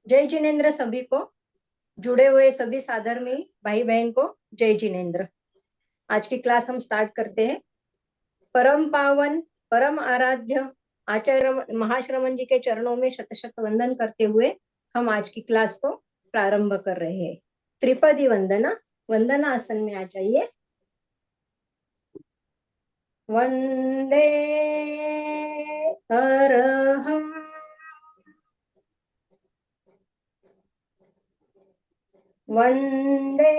जय जिनेन्द्र सभी को, जुड़े हुए सभी साधर्मी भाई बहन को जय जिनेन्द्र। आज की क्लास हम स्टार्ट करते हैं। परम पावन परम आराध्य आचार्य महाश्रमण जी के चरणों में शत शत वंदन करते हुए हम आज की क्लास को प्रारंभ कर रहे हैं। त्रिपदी वंदना, वंदना आसन में आ जाइए। वंदे अरहम वंदे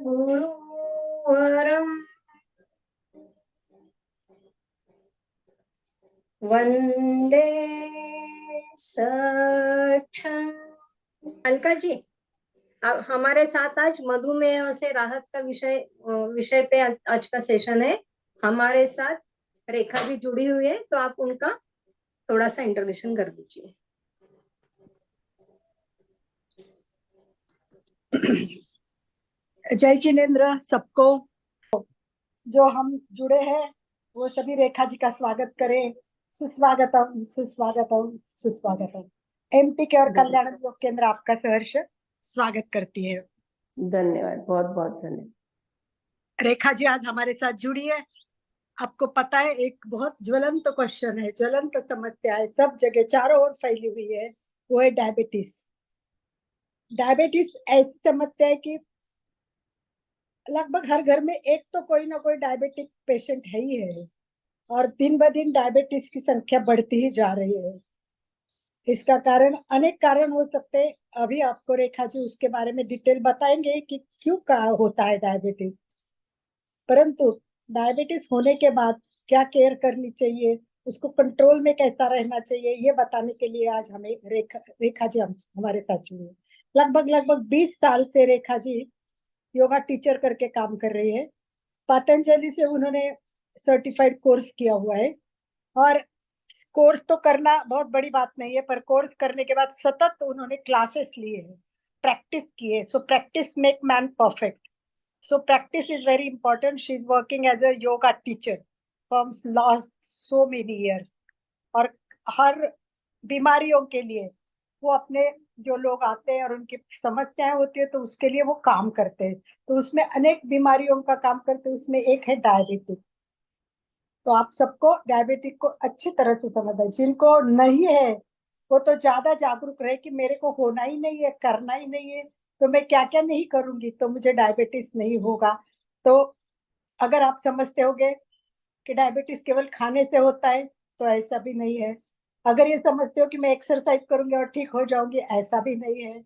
गुरुवरम वंदे सक्षम। अलका जी, हमारे साथ आज मधुमेह से राहत का विषय पे आज का सेशन है। हमारे साथ रेखा भी जुड़ी हुई है, तो आप उनका थोड़ा सा इंट्रोडक्शन कर दीजिए। जय जिनेन्द्र सबको। जो हम जुड़े हैं वो सभी रेखा जी का स्वागत करें। सुस्वागतम सुस्वागतम सुस्वागतम। एमपी के और कल्याण योग केंद्र आपका सहर्ष स्वागत करती है। धन्यवाद, बहुत बहुत धन्यवाद। रेखा जी आज हमारे साथ जुड़ी है। आपको पता है एक बहुत ज्वलंत क्वेश्चन है, ज्वलंत समस्या है, सब जगह चारों ओर फैली हुई है, वो है डायबिटीज। डायबिटीज ऐसी समस्या है कि लगभग हर घर में एक तो कोई ना कोई डायबिटिक पेशेंट है ही है, और दिन ब दिन डायबिटीज की संख्या बढ़ती ही जा रही है। इसका कारण अनेक कारण हो सकते हैं। अभी आपको रेखा जी उसके बारे में डिटेल बताएंगे कि क्यों का होता है डायबिटीज। परंतु डायबिटीज होने के बाद क्या केयर करनी चाहिए, उसको कंट्रोल में कैसा रहना चाहिए, ये बताने के लिए आज हमें रेखा जी हमारे साथ जुड़ी है। लगभग 20 साल से रेखा जी योगा टीचर करके काम कर रही है। पतंजलि से उन्होंने सर्टिफाइड कोर्स किया हुआ है, और कोर्स तो करना बहुत बड़ी बात नहीं है, पर कोर्स करने के बाद सतत उन्होंने क्लासेस लिए हैं, प्रैक्टिस की है। So practice make man perfect. So practice is very important. She is working as a yoga teacher from last so many years, और हर बीमारियों के लिए वो अपने जो लोग आते हैं और उनकी समस्याएं होती है तो उसके लिए वो काम करते हैं। तो उसमें अनेक बीमारियों का काम करते हैं, उसमें एक है डायबिटीज। तो आप सबको डायबिटिक को अच्छी तरह से समझ है। जिनको नहीं है वो तो ज्यादा जागरूक रहे कि मेरे को होना ही नहीं है, करना ही नहीं है, तो मैं क्या क्या नहीं करूंगी तो मुझे डायबिटीज नहीं होगा। तो अगर आप समझते होगे कि डायबिटीज केवल खाने से होता है तो ऐसा भी नहीं है। अगर ये समझते हो कि मैं एक्सरसाइज करूंगी और ठीक हो जाऊंगी, ऐसा भी नहीं है।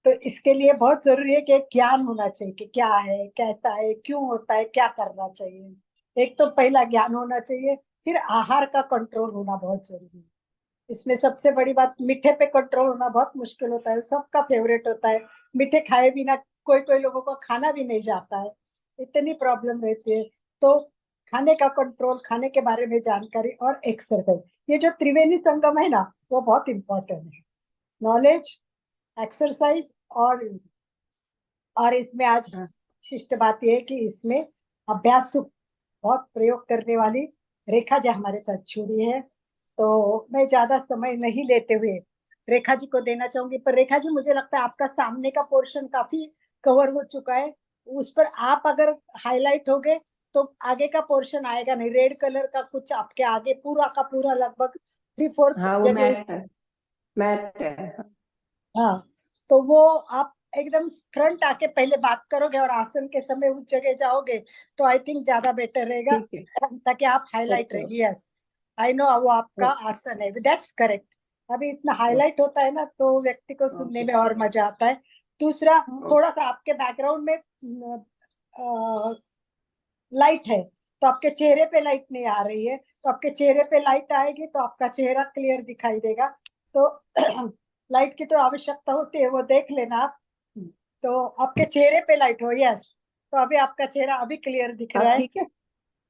तो इसके लिए बहुत जरूरी है कि एक ज्ञान होना चाहिए कि क्या है, कैसा है, क्यों होता है, क्या करना चाहिए। एक तो पहला ज्ञान होना चाहिए, फिर आहार का कंट्रोल होना बहुत जरूरी है। इसमें सबसे बड़ी बात, मीठे पे कंट्रोल होना बहुत मुश्किल होता है, सबका फेवरेट होता है। मीठे खाए बिना कोई कोई लोगों को खाना भी नहीं जाता है, इतनी प्रॉब्लम रहती है। तो खाने का कंट्रोल, खाने के बारे में जानकारी और एक्सरसाइज, ये जो त्रिवेणी संगम है ना, वो बहुत इंपॉर्टेंट है। नॉलेज, एक्सरसाइज और इसमें आज शिष्ट बात यह है कि इसमें अभ्यास बहुत प्रयोग करने वाली रेखा जी हमारे साथ जुड़ी है। तो मैं ज्यादा समय नहीं लेते हुए रेखा जी को देना चाहूंगी। पर रेखा जी, मुझे लगता है आपका सामने का पोर्शन काफी कवर हो चुका है, उस पर आप अगर हाईलाइट हो गए तो आगे का पोर्शन आएगा नहीं। रेड कलर का कुछ आपके आगे पूरा का पूरा लगभग 3/4 हाँ, वो जगह। मैट है। हाँ, तो वो आप एकदम फ्रंट आके पहले बात करोगे और आसन के समय उस जगह जाओगे तो आई थिंक ज्यादा बेटर रहेगा, ठीक है। ताकि आप हाईलाइट ओके रहिए। यस, आई नो वो आपका आसन है, दैट्स करेक्ट। अभी इतना हाईलाइट होता है ना तो व्यक्ति को सुनने में और मजा आता है। दूसरा, थोड़ा सा आपके बैकग्राउंड में लाइट है, तो आपके चेहरे पे लाइट नहीं आ रही है, तो आपके चेहरे पे लाइट आएगी तो आपका चेहरा क्लियर दिखाई देगा। तो लाइट की तो आवश्यकता होती है, वो देख लेना आप। तो आपके चेहरे पे लाइट हो। यस, तो अभी आपका चेहरा अभी क्लियर दिख रहा है। ठीक है।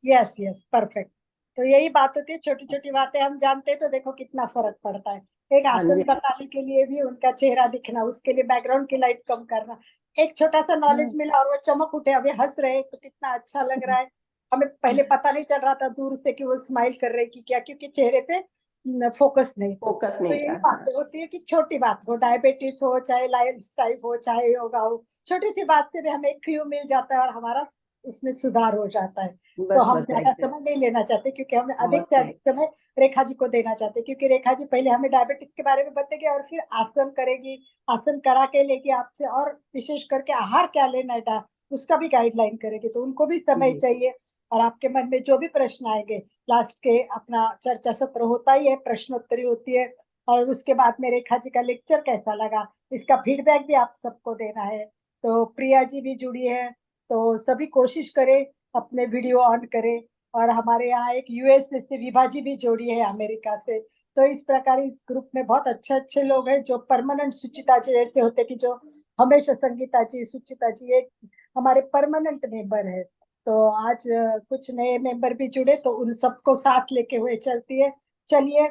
Yes yes, perfect. तो यही बात होती है, छोटी छोटी बातें हम जानते हैं तो देखो कितना फर्क पड़ता है। एक हाँ आसन जी। बताने के लिए भी उनका चेहरा दिखना, उसके लिए बैकग्राउंड की लाइट कम करना, एक छोटा सा नॉलेज मिला और वो चमक उठे, अभी हंस रहे तो कितना अच्छा लग रहा है। हमें पहले पता नहीं चल रहा था दूर से कि वो स्माइल कर रहे कि क्या, क्योंकि चेहरे पे फोकस नहीं। फोकस तो नहीं यही था। बातें होती है कि छोटी बात हो, डायबिटीज हो, चाहे लाइफस्टाइल हो, चाहे योगा हो, छोटी सी बात से भी हमें एक क्लू मिल जाता है और हमारा उसमें सुधार हो जाता है। तो बस हम बस ज्यादा एग्जैक्ट। समय नहीं लेना चाहते, क्योंकि हम अधिक बहुत से सही। अधिक समय रेखा जी को देना चाहते हैं, क्योंकि रेखा जी पहले हमें डायबिटीज के बारे में बताएगी और फिर आसन करेगी, आसन करा के लेगी आपसे, और विशेष करके आहार क्या लेना है उसका भी गाइडलाइन करेगी। तो उनको भी समय जी। चाहिए। और आपके मन में जो भी प्रश्न आएंगे, लास्ट के अपना चर्चा सत्र होता ही है, प्रश्नोत्तरी होती है, और उसके बाद में रेखा जी का लेक्चर कैसा लगा इसका फीडबैक भी आप सबको देना है। तो प्रिया जी भी जुड़ी है, तो सभी कोशिश करें अपने वीडियो ऑन करें। और हमारे यहाँ एक यूएस से विभा जी भी जुड़ी है अमेरिका से। तो इस प्रकार इस ग्रुप में बहुत अच्छे अच्छे लोग हैं जो परमानेंट, सुचिता जी ऐसे होते कि जो हमेशा, संगीता जी, सुचिता जी, ये हमारे परमानेंट मेंबर है। तो आज कुछ नए मेंबर भी जुड़े, तो उन सबको साथ लेके हुए चलती है। चलिए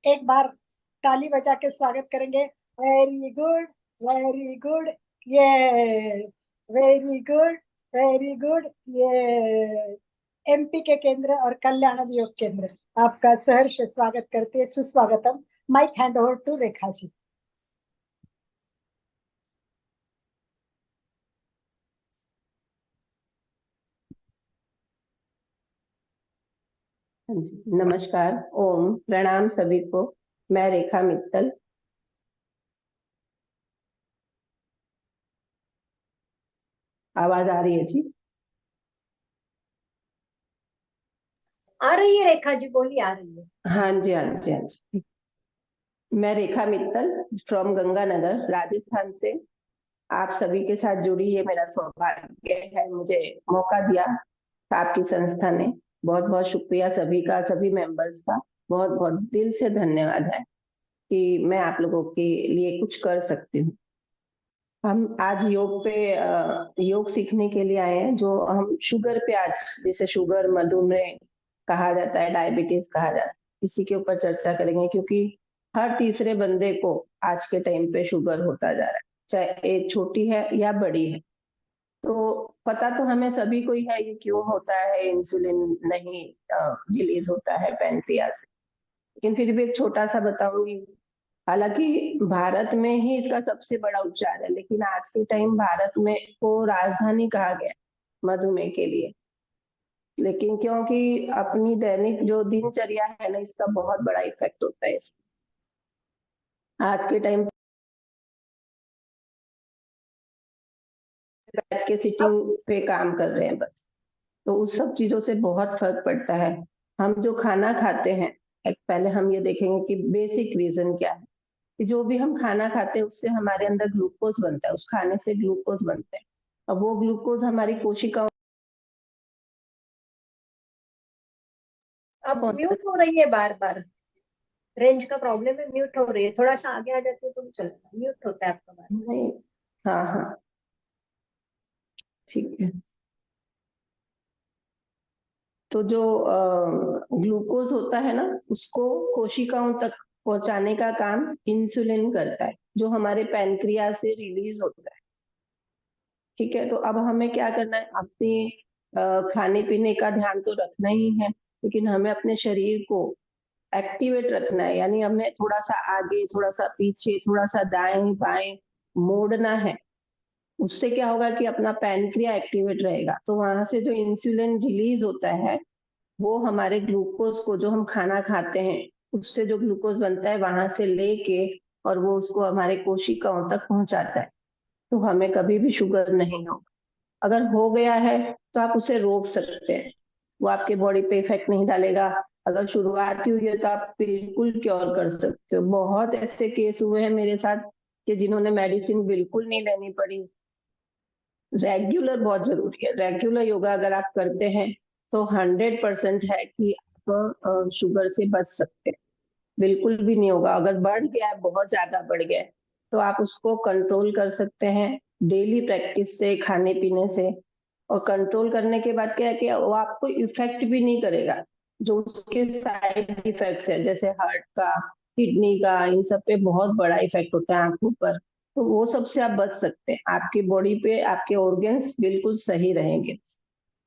एक बार ताली बजा के स्वागत करेंगे। वेरी गुड, वेरी गुड, ये वेरी गुड, वेरी गुड, ये एमपी के केंद्र और कल्याण योग केंद्र आपका सहर्ष स्वागत करते हैं, सुस्वागतम। Mic hand over to Rekha ji. हाँ जी, नमस्कार, ओम प्रणाम सभी को। मैं रेखा मित्तल। आवाज आ रही है जी? आ रही है रेखा जी, बोलिए, आ रही है। हाँ जी, हाँ जी, हाँ जी। मैं रेखा मित्तल फ्रॉम गंगानगर, राजस्थान से आप सभी के साथ जुड़ी। ये मेरा सौभाग्य है, मुझे मौका दिया आपकी संस्था ने। बहुत बहुत शुक्रिया सभी का, सभी मेंबर्स का। बहुत बहुत दिल से धन्यवाद है कि मैं आप लोगों के लिए कुछ कर सकती हूँ। हम आज योग पे योग सीखने के लिए आए हैं। जो हम शुगर पे आज, जिसे शुगर, मधुमेह कहा जाता है, डायबिटीज कहा जाता है, इसी के ऊपर चर्चा करेंगे। क्योंकि हर तीसरे बंदे को आज के टाइम पे शुगर होता जा रहा है, चाहे एज छोटी है या बड़ी है। तो पता तो हमें सभी को ही है ये क्यों होता है, इंसुलिन नहीं रिलीज होता है पैनक्रियास से। लेकिन फिर भी एक छोटा सा बताऊंगी। हालांकि भारत में ही इसका सबसे बड़ा उपचार है, लेकिन आज के टाइम भारत में को राजधानी कहा गया है मधुमेह के लिए। लेकिन क्योंकि अपनी दैनिक जो दिनचर्या है ना, इसका बहुत बड़ा इफेक्ट होता है आज के टाइम बैठ के सिटिंग पे काम कर रहे हैं बस। तो उस सब चीजों से बहुत फर्क पड़ता है। हम जो खाना खाते हैं, पहले हम ये देखेंगे कि बेसिक रीजन क्या है। कि जो भी हम खाना खाते हैं उससे हमारे अंदर ग्लूकोज बनता है, उस खाने से ग्लूकोज बनता है। अब वो ग्लूकोज हमारी कोशिकाओं अब पहुंचता म्यूट हो रही है बार बार, रेंज का प्रॉब्लम है, म्यूट हो रही है। थोड़ा सा आगे आ जाते हो तो भी चलेगा, म्यूट होता है आपका बार। नहीं। हाँ हाँ, ठीक है। तो जो ग्लूकोज होता है ना, उसको कोशिकाओं तक पहुंचाने का काम इंसुलिन करता है, जो हमारे पैनक्रियास से रिलीज होता है। ठीक है, तो अब हमें क्या करना है, अपने खाने पीने का ध्यान तो रखना ही है, लेकिन हमें अपने शरीर को एक्टिवेट रखना है। यानी हमें थोड़ा सा आगे, थोड़ा सा पीछे, थोड़ा सा दाएं बाएं मोड़ना है। उससे क्या होगा कि अपना पैनक्रिया एक्टिवेट रहेगा, तो वहां से जो इंसुलिन रिलीज होता है, वो हमारे ग्लूकोज को, जो हम खाना खाते हैं उससे जो ग्लूकोज बनता है, वहां से लेके और वो उसको हमारे कोशिकाओं तक पहुंचाता है। तो हमें कभी भी शुगर नहीं होगा। अगर हो गया है तो आप उसे रोक सकते हैं, वो आपके बॉडी पे इफेक्ट नहीं डालेगा। अगर शुरुआती हुई है तो आप बिल्कुल क्योर कर सकते हो। बहुत ऐसे केस हुए हैं मेरे साथ कि जिन्होंने मेडिसिन बिल्कुल नहीं लेनी पड़ी। रेगुलर बहुत जरूरी है। रेगुलर योगा अगर आप करते हैं तो 100% है कि आप शुगर से बच सकते हैं। बिल्कुल भी नहीं होगा। अगर बढ़ गया है, बहुत ज्यादा बढ़ गया है, तो आप उसको कंट्रोल कर सकते हैं डेली प्रैक्टिस से, खाने पीने से। और कंट्रोल करने के बाद क्या है कि वो आपको इफेक्ट भी नहीं करेगा। जो उसके साइड इफेक्ट्स है, जैसे हार्ट का, किडनी का, इन सब पे बहुत बड़ा इफेक्ट होता है, आंखों पर। तो वो सबसे आप बच सकते हैं। आपकी बॉडी पे आपके ऑर्गन्स बिल्कुल सही रहेंगे।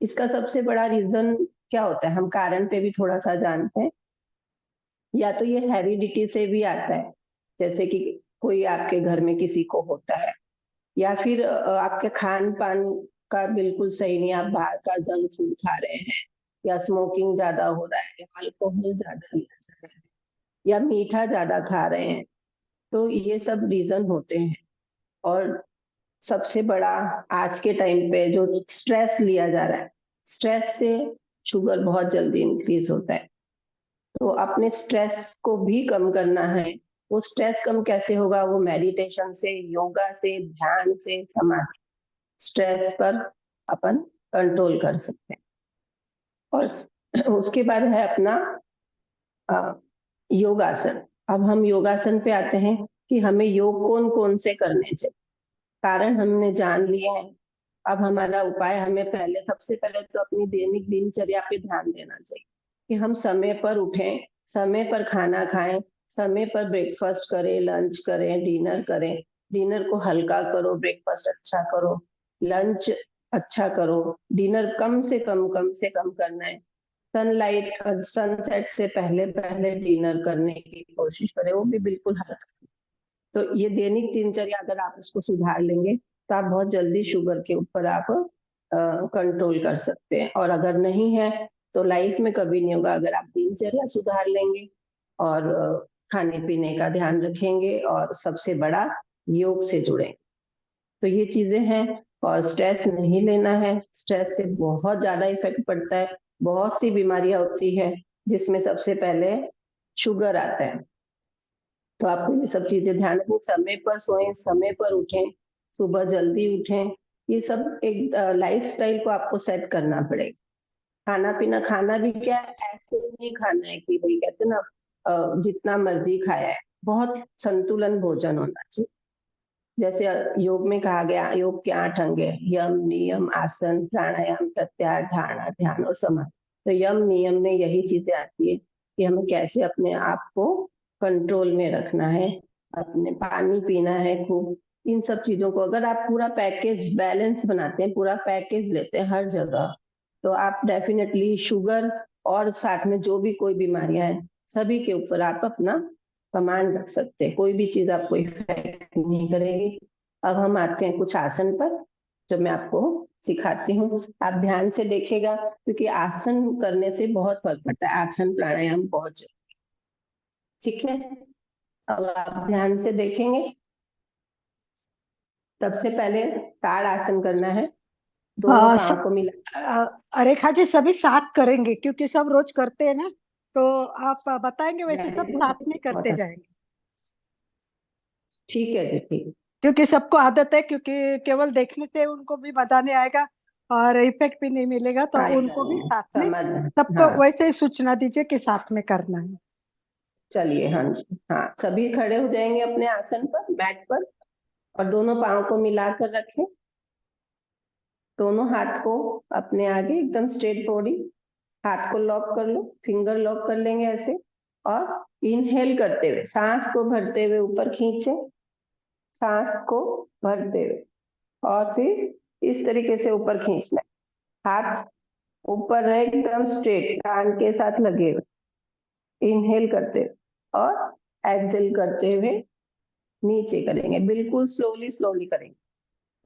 इसका सबसे बड़ा रीजन क्या होता है, हम कारण पे भी थोड़ा सा जानते हैं। या तो ये हेरिडिटी से भी आता है, जैसे कि कोई आपके घर में किसी को होता है, या फिर आपके खान पान का बिल्कुल सही नहीं, आप बाहर का जंक फूड खा रहे हैं, या स्मोकिंग ज्यादा हो रहा है, अल्कोहल ज्यादा लिया जा रहा है, या मीठा ज्यादा खा रहे हैं, तो ये सब रीजन होते हैं। और सबसे बड़ा आज के टाइम पे जो स्ट्रेस लिया जा रहा है, स्ट्रेस से शुगर बहुत जल्दी इंक्रीज होता है। तो अपने स्ट्रेस को भी कम करना है। वो स्ट्रेस कम कैसे होगा? वो मेडिटेशन से, योगा से, ध्यान से, समाधि, स्ट्रेस पर अपन कंट्रोल कर सकते हैं। और उसके बाद है अपना योगासन। अब हम योगासन पे आते हैं कि हमें योग कौन कौन से करने चाहिए। कारण हमने जान लिए हैं। अब हमारा उपाय, हमें पहले, सबसे पहले तो अपनी दैनिक दिनचर्या पे ध्यान देना चाहिए कि हम समय पर उठें, समय पर खाना खाएं, समय पर ब्रेकफास्ट करें, लंच करें, डिनर करें। डिनर को हल्का करो, ब्रेकफास्ट अच्छा करो, लंच अच्छा करो, डिनर कम से कम करना है। सनलाइट, सनसेट से पहले पहले डिनर करने की कोशिश करें, वो भी बिल्कुल हल्का। तो ये दैनिक दिनचर्या अगर आप उसको सुधार लेंगे तो आप बहुत जल्दी शुगर के ऊपर आप कंट्रोल कर सकते हैं। और अगर नहीं है तो लाइफ में कभी नहीं होगा। अगर आप दिनचर्या सुधार लेंगे और खाने पीने का ध्यान रखेंगे और सबसे बड़ा योग से जुड़ेंगे, तो ये चीजें हैं। और स्ट्रेस नहीं लेना है, स्ट्रेस से बहुत ज्यादा इफेक्ट पड़ता है, बहुत सी बीमारियां होती है, जिसमें सबसे पहले शुगर आता है। तो आपको ये सब चीजें ध्यान रखनी, समय पर सोएं, समय पर उठें, सुबह जल्दी उठें। ये सब एक लाइफस्टाइल को आपको सेट करना पड़ेगा। खाना पीना, खाना भी क्या है, ऐसे नहीं खाना है कि भाई कहते हैं ना जितना मर्जी खाया है। बहुत संतुलन भोजन होना चाहिए। जैसे योग में कहा गया, योग के 8 अंग है: यम, नियम, आसन, प्राणायाम, प्रत्याहार, धारणा, ध्यान और समाधि। तो यम नियम में यही चीजें आती है कि हमें कैसे अपने आप को कंट्रोल में रखना है, अपने पानी पीना है खूब। इन सब चीजों को अगर आप पूरा पैकेज बैलेंस बनाते हैं, पूरा पैकेज लेते हैं हर जगह, तो आप डेफिनेटली शुगर और साथ में जो भी कोई बीमारियां हैं, सभी के ऊपर आप अपना कमांड रख सकते हैं। कोई भी चीज आपको इफेक्ट नहीं करेगी। अब हम आते हैं कुछ आसन पर, जो मैं आपको सिखाती हूँ। आप ध्यान से देखिएगा, क्योंकि आसन करने से बहुत फर्क पड़ता है। आसन प्राणायाम बहुत जरूरी, ठीक है? अब आप ध्यान से देखेंगे। सबसे पहले ताड़ आसन करना है, दोनों हाँ पांव को मिला। रेखा जी, सभी साथ करेंगे क्योंकि सब रोज करते हैं ना, तो आप बताएंगे, वैसे सब वेरी साथ गुड, में बहुत करते अच्छा। जाएंगे। ठीक है जी, ठीक। क्योंकि सबको आदत है, क्योंकि केवल देखने से उनको भी मजा नहीं आएगा और इफेक्ट भी नहीं मिलेगा, तो फायदा उनको भी नहीं, साथ में, समझ रहे हैं। सबको हाँ, वैसे ही सूचना दीजिए कि साथ में करना है। चलिए, हाँ जी, हाँ, सभी खड़े हो जाएंगे अपने आसन पर, मैट पर, और दोनों पांव को मिलाकर रखें। दोनों हाथ को अपने आगे, एकदम स्ट्रेट बॉडी। हाथ को लॉक कर लो, फिंगर लॉक कर लेंगे ऐसे। और इनहेल करते हुए, सांस को भरते हुए ऊपर खींचे, सांस को भरते हुए, और फिर इस तरीके से ऊपर खींचना है। हाथ ऊपर रहे, एकदम स्ट्रेट, कान के साथ लगे हुए। इनहेल करते हुए और एक्सेल करते हुए नीचे करेंगे। बिल्कुल स्लोली स्लोली करेंगे,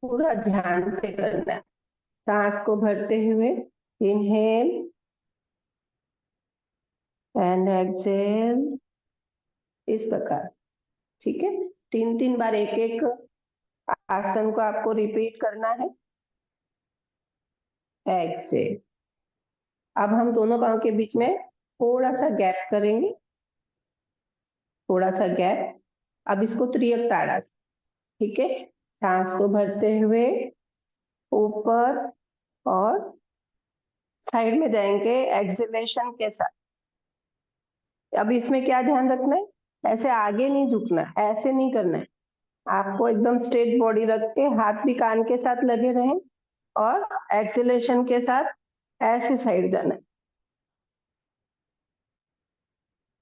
पूरा ध्यान से करना है। सांस को भरते हुए इनहेल एंड एक्सेल, इस प्रकार, ठीक है? 3 बार एक एक आसन को आपको रिपीट करना है। एक्सेल। अब हम दोनों पांव के बीच में थोड़ा सा गैप करेंगे, थोड़ा सा गैप। अब इसको त्रियक ताड़ासन, ठीक है? सांस को भरते हुए ऊपर और साइड में जाएंगे एक्सेलेशन के साथ। अब इसमें क्या ध्यान रखना है, ऐसे आगे नहीं झुकना, ऐसे नहीं करना है। आपको एकदम स्ट्रेट बॉडी रख के, हाथ भी कान के साथ लगे रहें, और एक्सेलेशन के साथ ऐसे साइड जाना है।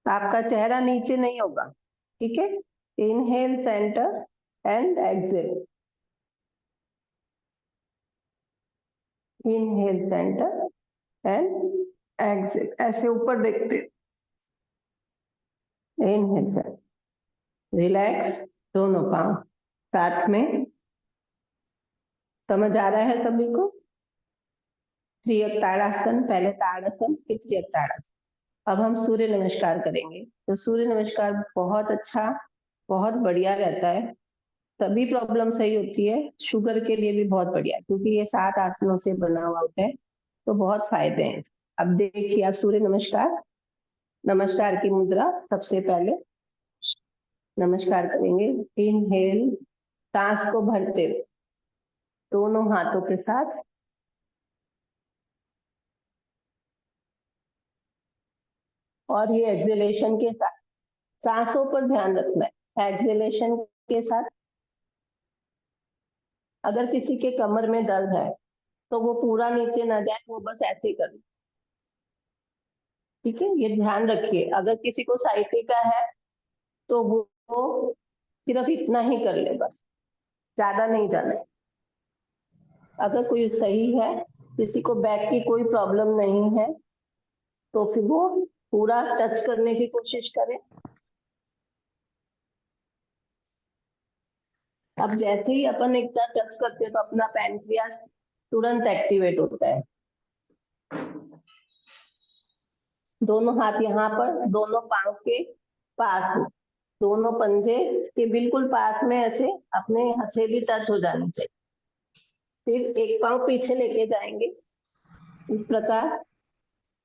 आपका चेहरा नीचे नहीं होगा, ठीक है? Inhale centre and exhale, inhale centre and exhale, ऐसे ऊपर देखते। इनहेल सर, रिलैक्स दोनों पांव साथ में। समझ आ रहा है सभी को? त्रियक ताड़ासन, पहले ताड़ासन फिर त्रियक ताड़ासन। अब हम सूर्य नमस्कार करेंगे। तो सूर्य नमस्कार बहुत अच्छा, बहुत बढ़िया रहता है, सभी प्रॉब्लम सही होती है, शुगर के लिए भी बहुत बढ़िया, क्योंकि ये 7 आसनों से बना हुआ होता है, तो बहुत फायदे हैं। अब देखिए आप सूर्य नमस्कार, नमस्कार की मुद्रा, सबसे पहले नमस्कार करेंगे। इनहेल, सांस को भरते हुए दोनों हाथों के साथ, और ये एक्सहेलेशन के साथ, सांसों पर ध्यान रखना है। एक्सहेलेशन के साथ, अगर किसी के कमर में दर्द है तो वो पूरा नीचे ना जाए, वो बस ऐसे ही कर, ठीक है, ये ध्यान रखिए। अगर किसी को साइटिका है तो वो सिर्फ इतना ही कर ले, बस ज्यादा नहीं जाना है। अगर कोई सही है, किसी को बैक की कोई प्रॉब्लम नहीं है, तो फिर वो पूरा टच करने की कोशिश करे। अब जैसे ही अपन एक बार टच करते हैं तो अपना पैनक्रियास तुरंत एक्टिवेट होता है। दोनों हाथ यहाँ पर, दोनों पांव के पास, दोनों पंजे के बिल्कुल पास में ऐसे अपने हथेली टच हो जानी चाहिए। फिर एक पांव पीछे लेके जाएंगे इस प्रकार,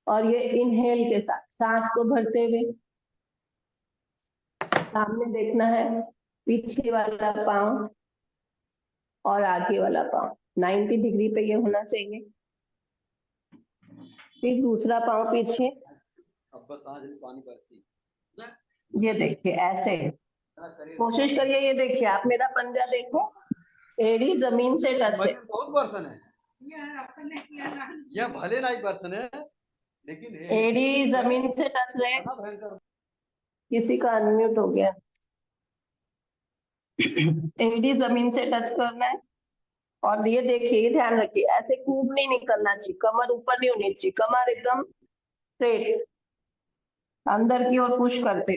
और ये इनहेल के साथ सांस को भरते हुए सामने देखना है, पीछे वाला पांव और आगे वाला पांव 90 डिग्री पे ये होना चाहिए। फिर दूसरा पांव पीछे, पानी बरसी, ये देखिए ऐसे कोशिश करिए। ये देखिए आप मेरा पंजा देखो, एड़ी जमीन से टच है। बहुत बर्सन है, यह भले नहीं बर्सन है, लेकिन एड़ी जमीन से टच रहे। भयंकर। किसी का अनम्यूट हो गया। एड़ी जमीन से टच करना है, और ये देखिए, ध्यान रखिए, ऐसे कूब नहीं निकलना चाहिए, कमर ऊपर नहीं होनी चाहिए, कमर एकदम स्ट्रेट अंदर की ओर पुश करते।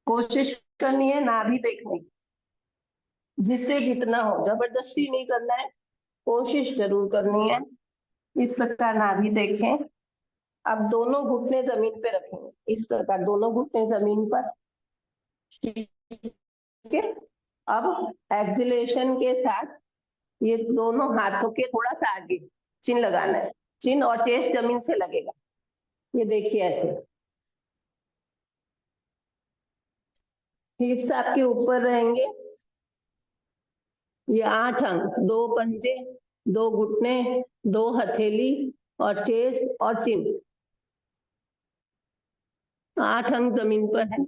कोशिश करनी है नाभि देखने की, जिससे जितना हो, जबरदस्ती नहीं करना है, कोशिश जरूर करनी है। इस प्रकार नाभि देखें। अब दोनों घुटने जमीन पे रखेंगे, इस प्रकार दोनों घुटने जमीन पर, ठीक है। अब एक्सहेलेशन के साथ ये दोनों हाथों के थोड़ा सा आगे चिन लगाना है, चिन और चेस्ट जमीन से लगेगा। ये देखिए ऐसे, हिप्स आपके ऊपर रहेंगे। ये 8 अंक, 2 पंजे, 2 घुटने, 2 हथेली और चेस्ट और चिन, 8 अंक जमीन पर है।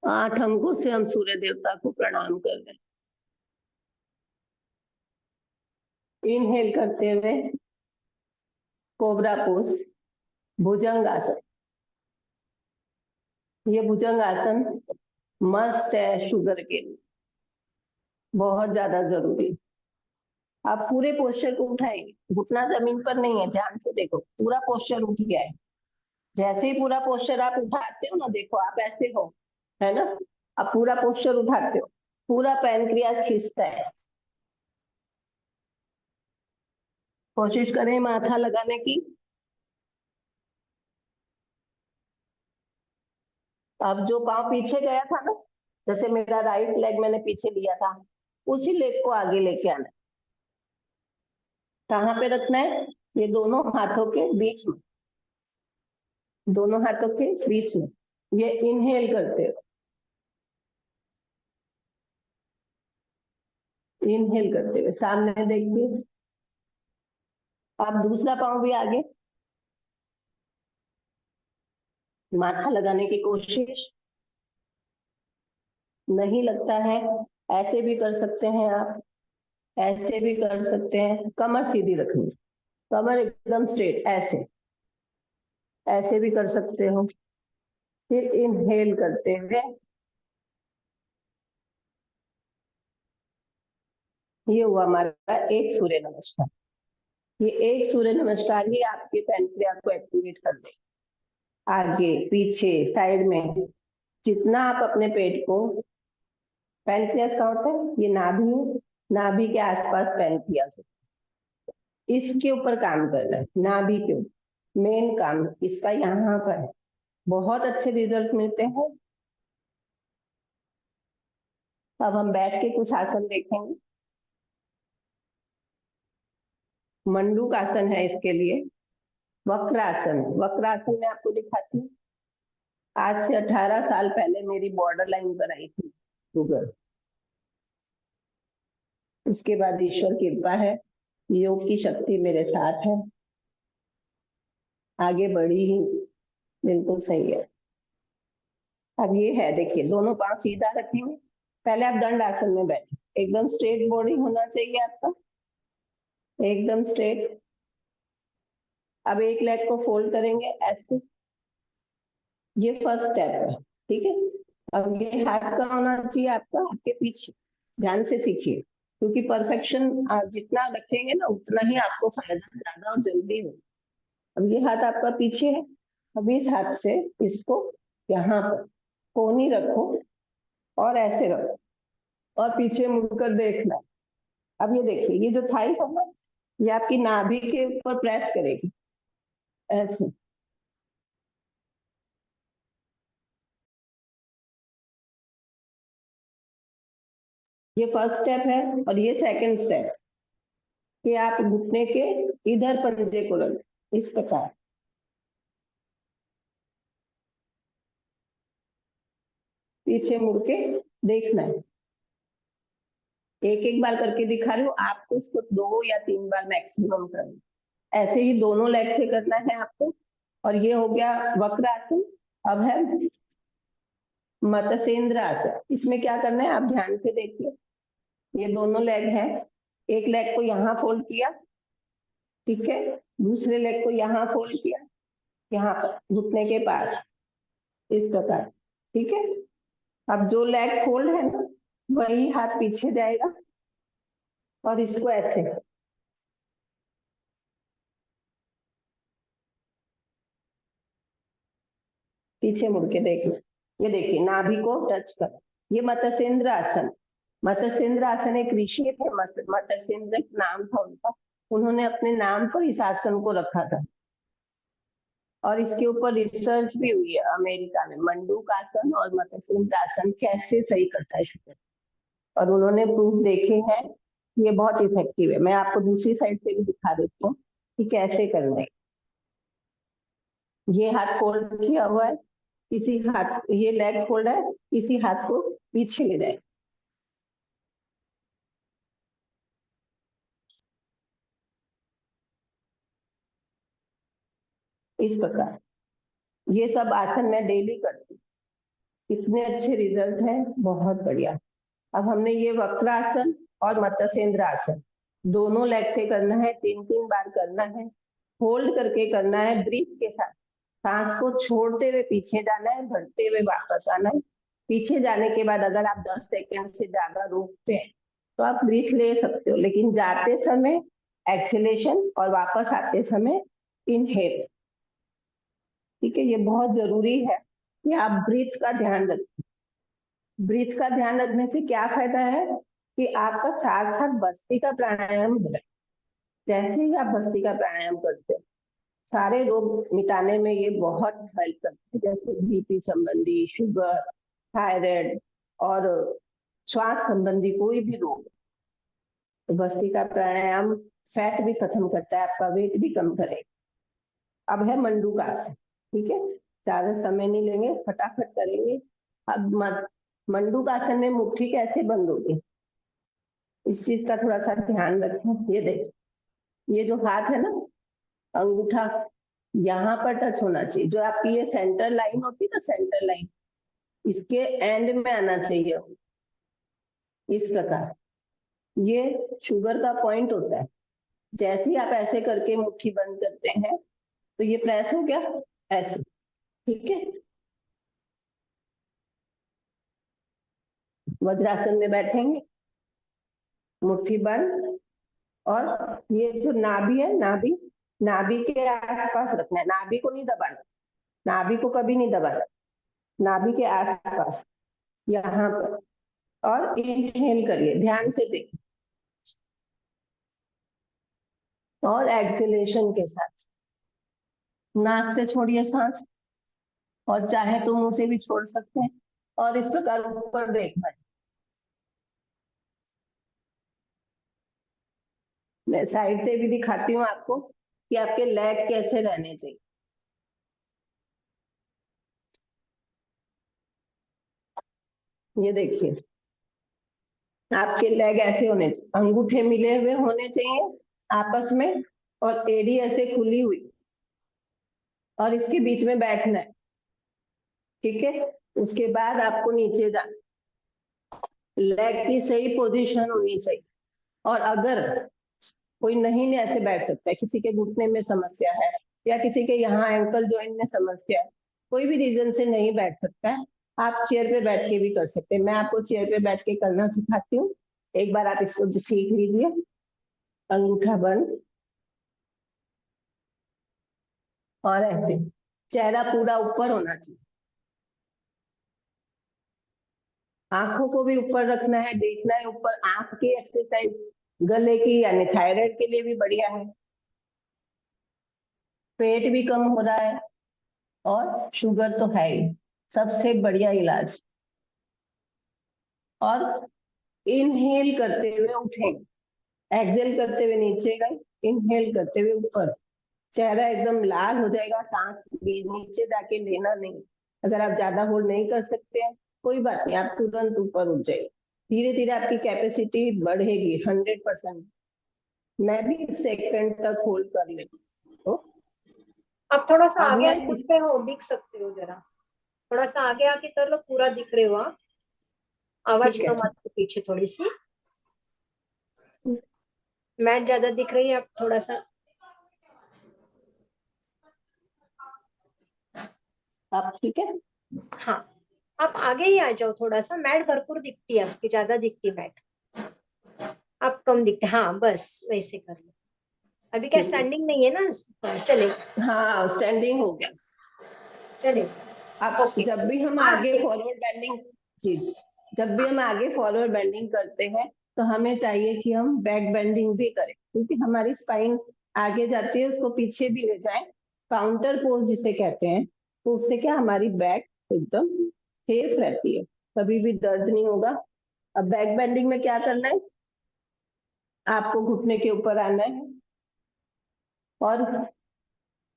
8 अंकों से हम सूर्य देवता को प्रणाम कर रहे हैं। इनहेल करते हुए कोबरा पोज, भुजंग आसन। ये भुजंग आसन मस्ट है शुगर के लिए, बहुत ज्यादा जरूरी। आप पूरे पोस्चर को उठाएंगे, घुटना जमीन पर नहीं है, ध्यान से देखो, पूरा पोस्चर उठ गया है। जैसे ही पूरा पोस्चर आप उठाते हो ना, देखो आप ऐसे हो, है ना, आप पूरा पोस्चर उठाते हो, पूरा पैनक्रियास खींचता है। कोशिश करें माथा लगाने की। अब जो पांव पीछे गया था ना, जैसे मेरा राइट लेग मैंने पीछे लिया था, उसी लेग को आगे लेके आना है। कहाँ पे रखना है? ये दोनों हाथों के बीच में, दोनों हाथों के बीच में। ये इनहेल करते हो, इनहेल करते हुए सामने देखिए। अब दूसरा पांव भी आगे, माथा लगाने की कोशिश। नहीं लगता है, ऐसे भी कर सकते हैं आप, ऐसे भी कर सकते हैं। कमर सीधी रखनी, कमर एकदम स्ट्रेट, ऐसे ऐसे भी कर सकते हो। फिर इनहेल करते हुए, ये हुआ हमारा एक सूर्य नमस्कार। ये एक सूर्य नमस्कार ही आपके पैनक्रियास को एक्टिवेट कर देगा। आगे पीछे साइड में, जितना आप अपने पेट को, पैनक्रियास का होता है, ये नाभि है, नाभि के आसपास पैनक्रियास होता है। इसके ऊपर काम करना है, नाभि के ऊपर मेन काम इसका यहाँ पर है। बहुत अच्छे रिजल्ट मिलते हैं। अब हम बैठ के कुछ आसन देखेंगे। मंडूक आसन है इसके लिए। वक्रासन, वक्रासन में आपको दिखाती हूँ। आज से 18 साल पहले मेरी बॉर्डर लाइन पर आई थी शुगर। उसके बाद ईश्वर की कृपा है, योग की शक्ति मेरे साथ है, आगे बढ़ी ही बिल्कुल सही है। अब ये है, देखिए दोनों पांव सीधा रखेंगे। पहले आप दंड आसन में बैठे, एकदम स्ट्रेट बॉडी होना चाहिए आपका, एकदम स्ट्रेट। अब एक लेग को फोल्ड करेंगे ऐसे, ये फर्स्ट स्टेप है, ठीक है। अब ये हाथ का होना चाहिए आपका आपके पीछे, ध्यान से सीखिए, क्योंकि परफेक्शन जितना रखेंगे ना उतना ही आपको फायदा ज्यादा और जल्दी हो। अब ये हाथ आपका पीछे है, अब इस हाथ से इसको यहाँ पर कोहनी रखो और ऐसे रखो और पीछे मुड़कर देखना। अब ये देखिए, ये जो थाइस है ना, ये आपकी नाभि के ऊपर प्रेस करेगी ऐसे। ये फर्स्ट स्टेप है और ये सेकंड स्टेप, कि आप घुटने के इधर पंजे को रख, इस प्रकार। पीछे मुड़ के देखना है। एक एक बार करके दिखा रही हूँ आपको, इसको 2 या 3 बार मैक्सिमम करना। ऐसे ही दोनों लेग से करना है आपको। और ये हो गया वक्रासन। अब है मत्स्येंद्र आसन। इसमें क्या करना है आप ध्यान से देखिए। ये दोनों लेग हैं, एक लेग को यहाँ फोल्ड किया, ठीक है, दूसरे लेग को यहाँ फोल्ड किया, यहाँ पर घुटने के पास, इस प्रकार, ठीक है। अब जो लेग फोल्ड है ना, वही हाथ पीछे जाएगा और इसको ऐसे, पीछे मुड़ के देखना। ये देखिए, नाभि को टच कर, ये मत्स्येंद्र आसन। मत्स्येंद्र आसन एक ऋषि थे, मत्स्येंद्र नाम था उनका, उन्होंने अपने नाम पर इस आसन को रखा था। और इसके ऊपर रिसर्च भी हुई है अमेरिका में, मंडूक आसन और मत्स्येंद्र आसन कैसे सही करता है शुगर। और उन्होंने प्रूफ देखे हैं, ये बहुत इफेक्टिव है। मैं आपको दूसरी साइड से भी दिखा देती हूँ कि कैसे करना है। ये हाथ फोल्ड किया हुआ है, इसी हाथ, ये लेग फोल्ड है, इसी हाथ को पीछे ले जाए, इस प्रकार। ये सब आसन मैं डेली करती हूँ, इतने अच्छे रिजल्ट हैं, बहुत बढ़िया। अब हमने ये वक्रासन और मत्स्येंद्र आसन दोनों लेग से करना है, 3-3 बार करना है, होल्ड करके करना है, ब्रीथ के साथ। सांस को छोड़ते हुए पीछे जाना है, भरते हुए वापस आना है। पीछे जाने के बाद अगर आप 10 सेकंड से ज्यादा रोकते हैं तो आप ब्रीथ ले सकते हो, लेकिन जाते समय एक्सेलेशन और वापस आते समय इनहेल, ठीक है। ये बहुत जरूरी है कि आप ब्रीथ का ध्यान रखें। ब्रीथ का ध्यान रखने से क्या फायदा है कि आपका साथ साथ भस्त्रिका प्राणायाम हो रहा है। जैसे ही आप भस्त्रिका प्राणायाम करते हैं, सारे रोग मिटाने में ये बहुत हेल्प करते हैं, जैसे बीपी संबंधी, शुगर, थायराइड और श्वास संबंधी कोई भी रोग। तो भस्त्रिका प्राणायाम फैट भी खत्म करता है, आपका वेट भी कम करेगा। अब है मंडूक आसन, ठीक है, ज्यादा समय नहीं लेंगे, फटाफट करेंगे। अब मंडूक आसन में मुट्ठी कैसे बंद होगी, इस चीज का थोड़ा सा ध्यान रखें। ये देखिए, ये जो हाथ है ना, अंगूठा यहाँ पर टच होना चाहिए। जो आपकी ये सेंटर लाइन होती है ना, सेंटर लाइन, इसके एंड में आना चाहिए, इस प्रकार। ये शुगर का पॉइंट होता है। जैसे ही आप ऐसे करके मुट्ठी बंद करते हैं तो ये प्रेस हो गया ऐसे, ठीक है। वज्रासन में बैठेंगे, मुट्ठी बंद, और ये जो नाभि है, नाभि, नाभि के आसपास रखना है, नाभि को नहीं दबाना, नाभि को कभी नहीं दबाना, नाभि के आसपास यहाँ पर, और इनहेल करिए, ध्यान से देखिए, और एक्सेलेशन के साथ नाक से छोड़िए सांस, और चाहे तो मुंह से भी छोड़ सकते हैं, और इस प्रकार ऊपर देखना है। मैं साइड से भी दिखाती हूँ आपको कि आपके लेग कैसे रहने चाहिए। ये देखिए, आपके लेग ऐसे होने चाहिए, अंगूठे मिले हुए होने चाहिए आपस में, और एड़ी ऐसे खुली हुई, और इसके बीच में बैठना है। ठीक है, उसके बाद आपको नीचे जाना, लेग की सही पोजीशन होनी चाहिए। और अगर कोई नहीं ऐसे बैठ सकता है, किसी के घुटने में समस्या है, या किसी के यहाँ एंकल जॉइंट में समस्या है, कोई भी रीजन से नहीं बैठ सकता है, आप चेयर पे बैठ के भी कर सकते हैं। मैं आपको चेयर पे बैठ के करना सिखाती हूँ, एक बार आप इसको सीख लीजिए। अंगूठा बंद, और ऐसे चेहरा पूरा ऊपर होना चाहिए, आंखों को भी ऊपर रखना है, देखना है ऊपर। आंख की एक्सरसाइज गले की यानी थायराइड के लिए भी बढ़िया है, पेट भी कम हो रहा है, और शुगर तो है ही, सबसे बढ़िया इलाज। और इनहेल करते हुए उठेंगे, एक्सेल करते हुए नीचे गए, इनहेल करते हुए ऊपर, चेहरा एकदम लाल हो जाएगा, सांस भी नीचे जाके लेना नहीं। अगर आप ज्यादा होल्ड नहीं कर सकते हैं, कोई बात नहीं, आप तुरंत ऊपर उठ जाइए, धीरे धीरे आपकी कैपेसिटी बढ़ेगी 100%। मैं भी सेकंड तक होल्ड कर लेती हूँ। आप थोड़ा सा अब आगे आ मैं सकते हो, दिख सकते हो जरा, थोड़ा सा आगे आके कर लो, पूरा दिख रहे हो आप। आवाज ठीक है, कम आती है पीछे थोड़ी सी, मैट ज्यादा दिख रही है, आप थोड़ा सा। आप ठीक है। हाँ, आप आगे ही आ जाओ थोड़ा सा, मैट भरपूर दिखती है आपकी, ज्यादा दिखती है मैट, आप कम दिखते। हाँ बस वैसे कर लो। अभी क्या ठीक है, स्टैंडिंग नहीं है ना? चले हाँ स्टैंडिंग हो गया। चले। अब ओके। जब भी हम आप आगे फॉरवर्ड बेंडिंग, जी जी, जब भी हम आगे फॉरवर्ड बेंडिंग करते हैं, तो हमें चाहिए कि हम बैक बेंडिंग भी करें, क्योंकि हमारी स्पाइन आगे जाती है, उसको पीछे भी ले जाए, काउंटर पोज जिसे कहते हैं, तो उससे क्या हमारी बैक एकदम सेफ रहती है, कभी भी दर्द नहीं होगा। अब बैक बेंडिंग में क्या करना है, आपको घुटने के ऊपर आना है, और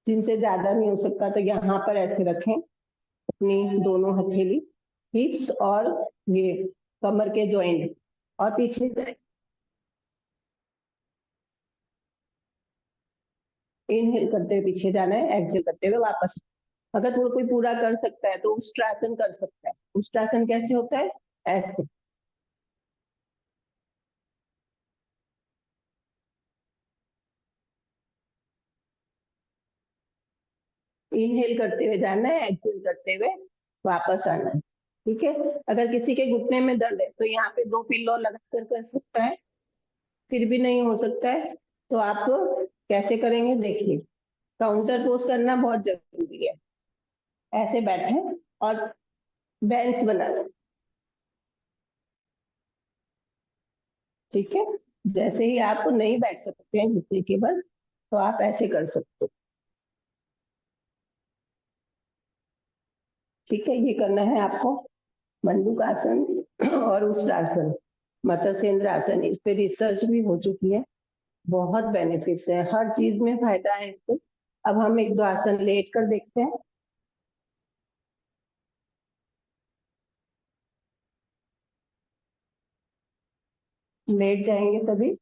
जिनसे ज्यादा नहीं हो सकता तो यहाँ पर ऐसे रखें अपनी दोनों हथेली, हिप्स और ये कमर के जॉइंट, और पीछे जाए, इनहेल करते हुए पीछे जाना है, एक्सेल करते हुए वापस। अगर कोई पूरा कर सकता है तो उष्ट्रासन कर सकता है। उष्ट्रासन कैसे होता है, ऐसे, इनहेल करते हुए जाना है, एक्सेल करते हुए वापस आना है। ठीक है, अगर किसी के घुटने में दर्द है तो यहाँ पे 2 पिल्लो लगाकर कर सकता है, फिर भी नहीं हो सकता है तो आप कैसे करेंगे देखिए। काउंटर पोज करना बहुत जरूरी है, ऐसे बैठे और बेंच बना, ठीक है। जैसे ही आप नहीं बैठ सकते हैं घुटने के बल, तो आप ऐसे कर सकते हो। ठीक है, ये करना है आपको मंडूक आसन और उष्ट्रासन, मत्स्येंद्र आसन, इस पे रिसर्च भी हो चुकी है, बहुत बेनिफिट्स है, हर चीज में फायदा है इससे। अब हम 1-2 आसन लेट कर देखते हैं। लेट जाएंगे सभी,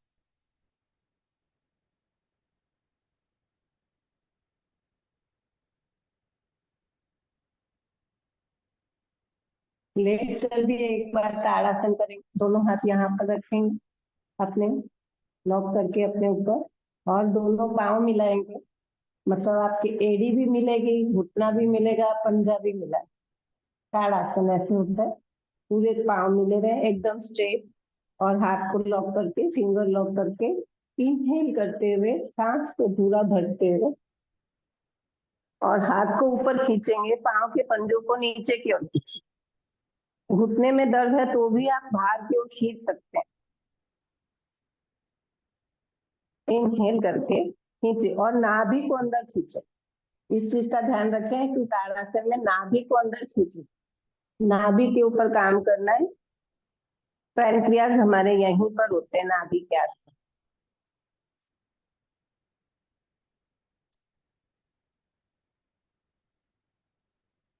लेट कर भी एक बार ताड़ासन करेंगे, दोनों हाथ यहाँ पर रखेंगे अपने, लॉक करके अपने ऊपर, और दोनों पाँव मिलाएंगे, मतलब आपकी एड़ी भी मिलेगी, घुटना भी मिलेगा, पंजा भी मिला। ताड़ासन ऐसे होता है, पूरे पाँव मिले रहे एकदम स्ट्रेट, और हाथ को लॉक करके, फिंगर लॉक करके, इनहेल करते हुए सांस को पूरा भरते हुए और हाथ को ऊपर खींचेंगे, पांव के पंजों को नीचे की ओर खींचिए। घुटने में दर्द है तो भी आप बाहर की ओर खींच सकते हैं। इनहेल करके खींचे और नाभि को अंदर खींचे। इस चीज का ध्यान रखें कि ताड़ासन में नाभि को अंदर खींचे, नाभि के ऊपर काम करना है। पैनक्रियाज हमारे यहीं पर होते हैं, नाभि के आसपास।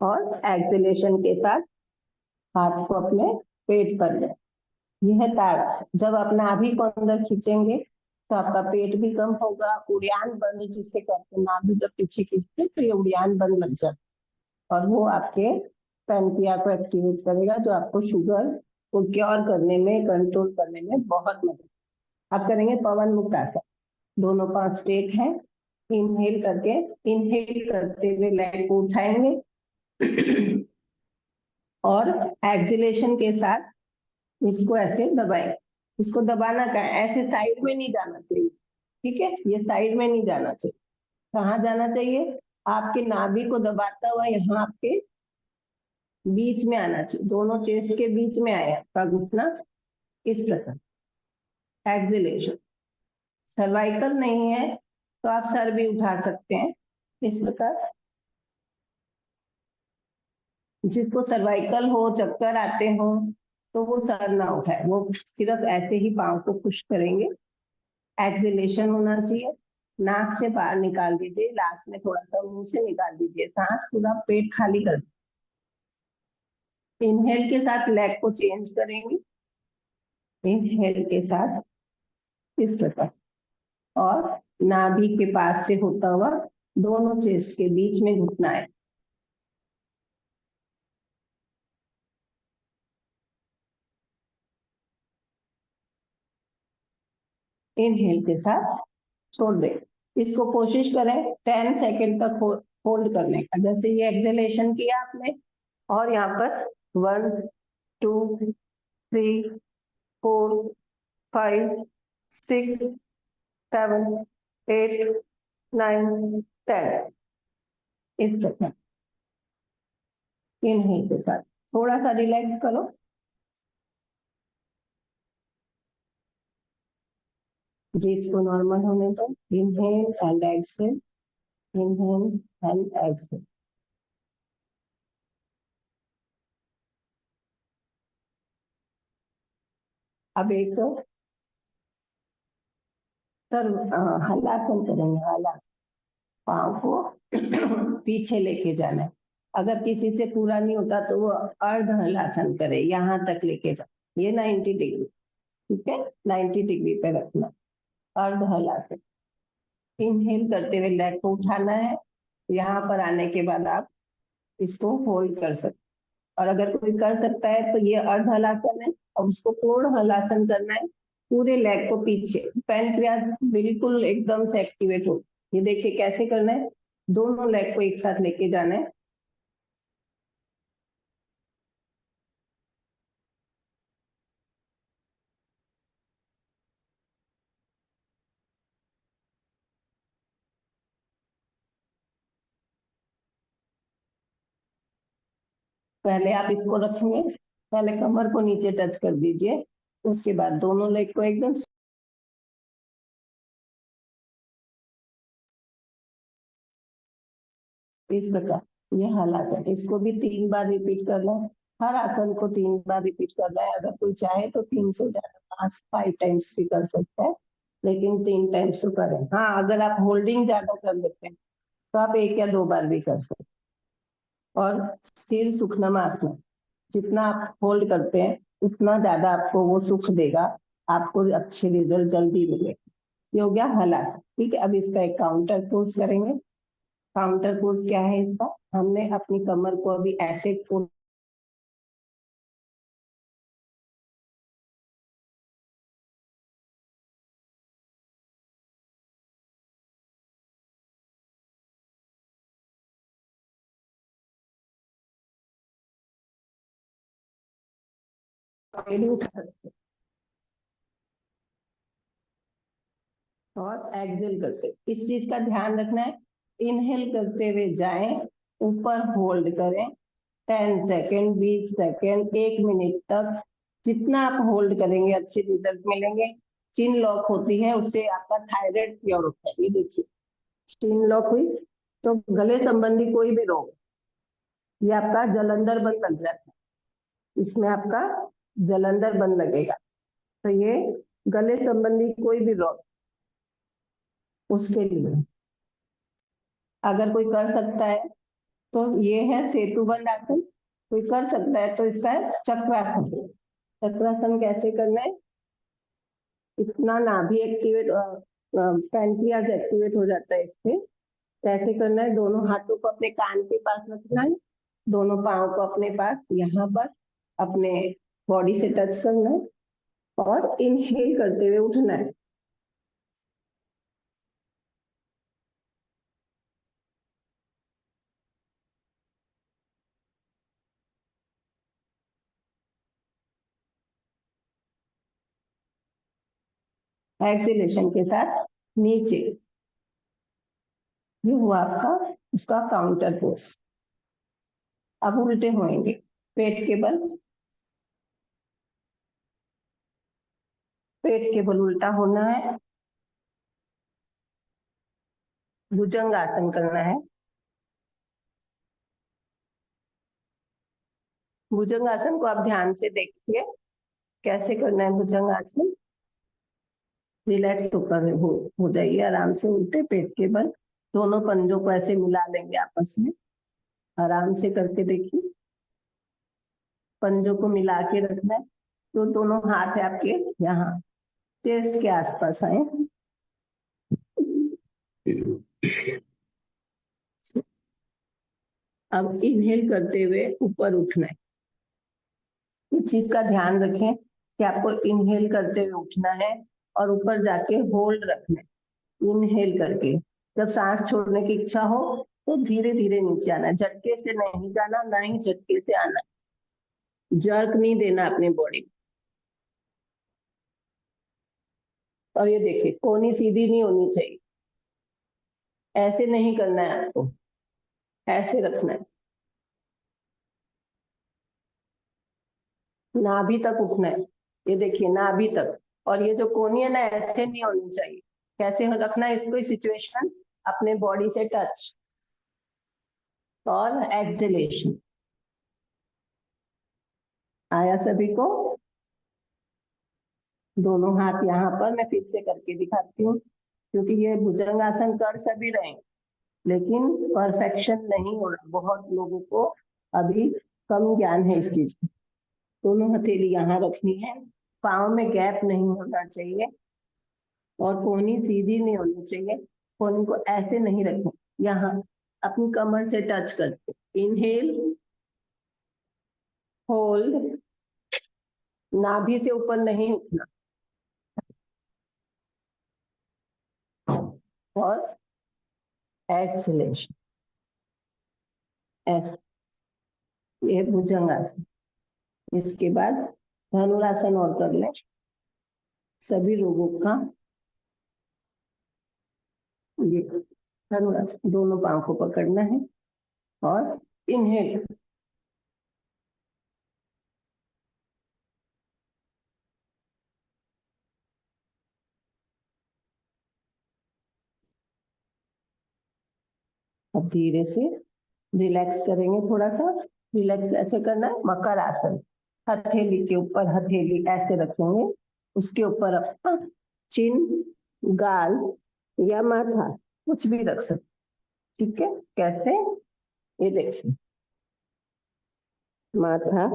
और एक्सेलेशन के साथ हाथ को अपने पेट पर लें। यह है ताड़ासन। जब आप नाभि को अंदर खींचेंगे तो आपका पेट भी कम होगा। उड़ान बंद जिसे कहते हैं, नाभि जब पीछे खींचते तो ये उड़ान बंद लग जाता है और वो आपके पैनक्रिया को एक्टिवेट करेगा, जो आपको शुगर को क्योर करने में, कंट्रोल करने में बहुत मदद। आप करेंगे पवन मुक्त आसन। दोनों पांव स्ट्रेट हैं। इनहेल करके, इनहेल करते हुए लेग को उठाएंगे और एक्सहेलेशन के साथ इसको ऐसे दबाएं। इसको दबाना का ऐसे साइड में नहीं जाना चाहिए, ठीक है? ये साइड में नहीं जाना चाहिए। कहाँ जाना चाहिए? आपके नाभि को दबाता हुआ यहाँ आपके बीच में आना चाहिए, दोनों चेस्ट के बीच में आया आपका घुटना, इस प्रकार एक्सहेलेशन। सर्वाइकल नहीं है तो आप सर भी उठा सकते हैं इस प्रकार। जिसको सर्वाइकल हो, चक्कर आते हो, तो वो सर ना उठाए, वो सिर्फ ऐसे ही पांव को पुश करेंगे। एक्सहेलेशन होना चाहिए। नाक से बाहर निकाल दीजिए, लास्ट में थोड़ा सा मुंह से निकाल दीजिए सांस, पूरा पेट खाली कर दीजिए। इनहेल के साथ लेग को चेंज करेंगे, इनहेल के साथ इस प्रकार, और नाभि के पास से होता हुआ दोनों चेस्ट के बीच में घुटना है। इनहेल के साथ छोड़ दे। इसको कोशिश करें 10 सेकेंड तक होल्ड करने का। जैसे ये एक्सहेलेशन किया आपने और यहाँ पर 1 2 3 4 5 6 7 8 9 10 इस प्रकार इनहेल के साथ थोड़ा सा रिलैक्स करो। ब्रीथ को नॉर्मल होने दो। Inhale and exhale, inhale and exhale. अब एक सर हलासन करेंगे। हलासन, पाँव को पीछे लेके जाना है। अगर किसी से पूरा नहीं होता तो वो अर्ध हलासन करे, यहाँ तक लेके जाओ। ये 90 डिग्री, ठीक है? 90 डिग्री पे रखना, अर्ध हलासन। इनहेल करते हुए लेग को उठाना है। यहाँ पर आने के बाद आप इसको होल्ड कर सकते, और अगर कोई कर सकता है तो ये अर्ध हलासन है, और उसको पूर्ण हलासन करना है। पूरे लेग को पीछे, पैनक्रियाज बिल्कुल एकदम से एक्टिवेट हो। ये देखिए कैसे करना है, दोनों लेग को एक साथ लेके जाना है। पहले आप इसको रखेंगे, पहले कमर को नीचे टच कर दीजिए, उसके बाद दोनों लेग को एकदम इस प्रकार ये हालात है। इसको भी 3 बार रिपीट करना है। हर आसन को 3 बार रिपीट करना है। अगर कोई चाहे तो 3 से ज्यादा 5 टाइम्स भी कर सकता है, लेकिन 3 टाइम्स तो करें। हाँ, अगर आप होल्डिंग ज्यादा कर लेते हैं तो आप 1 या 2 बार भी कर सकते हैं। और स्थिर सुखनमासन, जितना आप होल्ड करते हैं उतना ज्यादा आपको वो सुख देगा, आपको अच्छे रिजल्ट जल्दी मिलेगा। ये हो गया हलासन, ठीक है? अब इसका एक काउंटर पोज करेंगे। काउंटर पोज क्या है इसका? हमने अपनी कमर को अभी ऐसे फोल्ड उठा सकते हैं और एक्सेल करते हैं। इस चीज का ध्यान रखना है इनहेल करते हुए जाएं, ऊपर होल्ड करें 10 सेकेंड, 20 सेकेंड, 1 मिनट तक। जितना आप होल्ड करेंगे अच्छे रिजल्ट मिलेंगे। चिन लॉक होती है, उससे आपका थायराइड प्योर होता है। ये देखिए चिन लॉक हुई तो गले संबंधी कोई भी रोग, ये आपका जलंधर बंद लग जाता है, इसमें आपका जलंधर बंद लगेगा। तो ये गले संबंधी कोई भी रोग, उसके लिए अगर कोई कर सकता है तो ये है सेतुबंद आसन। कोई कर सकता है तो इसका है चक्रासन। चक्रासन कैसे करना है? इतना नाभि एक्टिवेट, पैनक्रियाज एक्टिवेट हो जाता है इससे। कैसे करना है? दोनों हाथों को अपने कान के पास रखना है, दोनों पाँव को अपने पास यहाँ पर अपने बॉडी से टच करना है और इनहेल करते हुए उठना है। एक्सेलेशन के साथ नीचे। ये हुआ आपका उसका काउंटर पोज। अब उल्टे होंगे, पेट के बल, पेट के बल उल्टा होना है। भुजंग आसन करना है। भुजंग आसन को आप ध्यान से देखिए कैसे करना है। भुजंग आसन रिलैक्स होकर हो जाइए आराम से, उल्टे पेट के बल। दोनों पंजों को ऐसे मिला लेंगे आपस में, आराम से करके देखिए। पंजों को मिला के रखना है। तो दोनों हाथ है आपके यहाँ चेस्ट के आसपास आए। अब इनहेल करते हुए ऊपर उठना है। इस चीज का ध्यान रखें कि आपको इनहेल करते हुए उठना है और ऊपर जाके होल्ड रखना है। इनहेल करके जब सांस छोड़ने की इच्छा हो तो धीरे धीरे नीचे आना, झटके से नहीं जाना, ना ही झटके से आना। जर्क नहीं देना अपनी बॉडी को। और ये देखिए कोहनी सीधी नहीं होनी चाहिए, ऐसे नहीं करना है आपको, ऐसे रखना है। नाभि तक उठना है, ये देखिए नाभि तक। और ये जो कोहनी है ना, ऐसे नहीं होनी चाहिए। कैसे रखना है इसको? सिचुएशन अपने बॉडी से टच और एक्सेलेशन। आया सभी को? दोनों हाथ यहाँ पर, मैं फिर से करके दिखाती हूँ क्योंकि ये भुजंग आसन कर सभी रहे लेकिन परफेक्शन नहीं हो रहा। बहुत लोगों को अभी कम ज्ञान है इस चीज का। दोनों हथेली यहाँ रखनी है, पाँव में गैप नहीं होना चाहिए और कोहनी सीधी नहीं होनी चाहिए। कोहनी को ऐसे नहीं रखना, यहाँ अपनी कमर से टच करके इनहेल, होल्ड, नाभि से ऊपर नहीं उठना और एक्सलेशन। ऐसे ये भुजंग आसन। इसके बाद धनुरासन और कर ले सभी लोगों का। ये धनुरासन, दोनों पांव को पकड़ना है और इनहेल। अब धीरे से रिलैक्स करेंगे थोड़ा सा। रिलैक्स ऐसे करना है, मकर आसन। हथेली के ऊपर हथेली ऐसे रखेंगे, उसके ऊपर अपना चिन, गाल या माथा कुछ भी रख सकते। ठीक है? कैसे? ये देखिए माथा,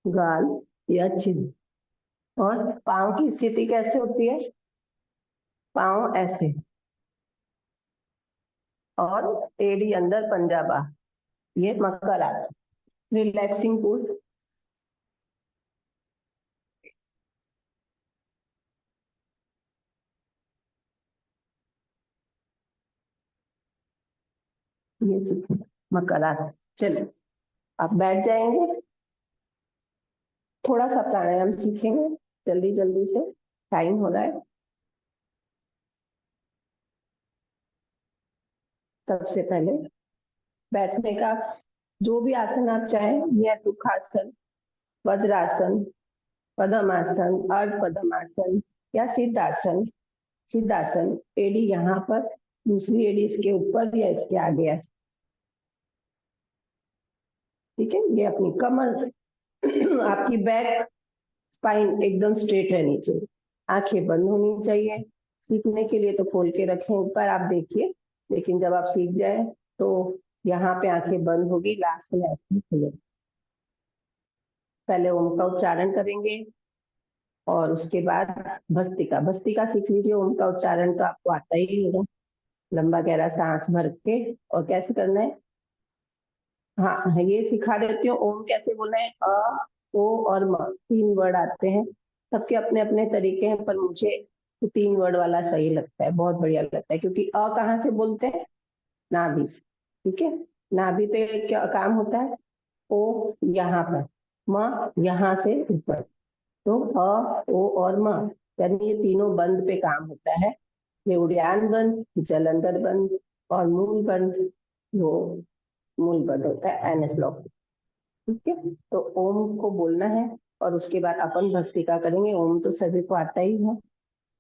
गाल या चिन। और पाँव की स्थिति कैसे होती है? पाँव ऐसे और एड़ी अंदर, पंजा बाहर। ये मकर आसन, रिलैक्सिंग पोज। ये सीखे मकर आसन। चलिए आप बैठ जाएंगे, थोड़ा सा प्राणायाम सीखेंगे जल्दी जल्दी से, टाइम हो रहा है। सबसे पहले बैठने का जो भी आसन आप चाहें, यह सुखासन, वज्रासन, पद्मासन, अर्ध पद्मासन या सिद्धासन। सिद्धासन, एड़ी यहाँ पर, दूसरी एड़ी इसके ऊपर या इसके आगे ऐसे, ठीक है। ये अपनी कमर, आपकी बैक स्पाइन एकदम स्ट्रेट रहनी चाहिए, आंखें बंद होनी चाहिए। सीखने के लिए तो खोल के रखें ऊपर, आप देखिए, लेकिन जब आप सीख जाए तो यहाँ पे आंखें बंद होगी, लास्ट में आंखें खुलेगी। पहले ओम का उच्चारण करेंगे और उसके बाद भस्त्रिका। भस्त्रिका सीख लीजिए, ओम का उच्चारण तो आपको आता ही होगा। लंबा गहरा सांस भर के, और कैसे करना है, हाँ ये सिखा देती हूँ। ओम कैसे बोलना है, अ, ओ और म, 3 वर्ड आते हैं, सबके अपने अपने तरीके हैं, पर मुझे तो 3 वर्ड वाला सही लगता है, बहुत बढ़िया लगता है, क्योंकि अ कहाँ से बोलते हैं, नाभि से, ठीक है। नाभि पे क्या काम होता है, ओ यहाँ पर, म यहाँ से ऊपर, तो अ, ओ और म, यानी ये तीनों बंद पे काम होता है। ये उड़ान बंद, जलंधर बंद और मूल बंद, वो मूल बंद होता है एनएस लॉक, ठीक है। तो ओम को बोलना है और उसके बाद अपन भस्त्रिका करेंगे। ओम तो सभी को आता ही है।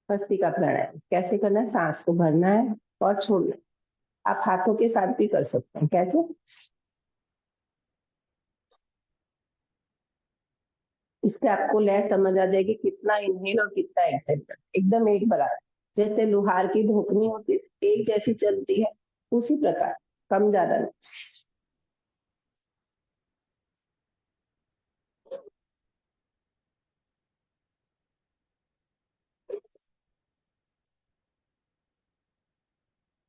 भस्त्रिका प्राणायाम कैसे करना है, सांस को भरना है और छोड़ना है। आप हाथों के साथ भी कर सकते हैं, कैसे, इससे आपको लय समझ आ जाएगी, कितना इनहेल और कितना एक्सहेल, एकदम एक बराबर, जैसे लोहार की धोकनी होती है एक जैसी चलती है, उसी प्रकार, कम ज्यादा नहीं।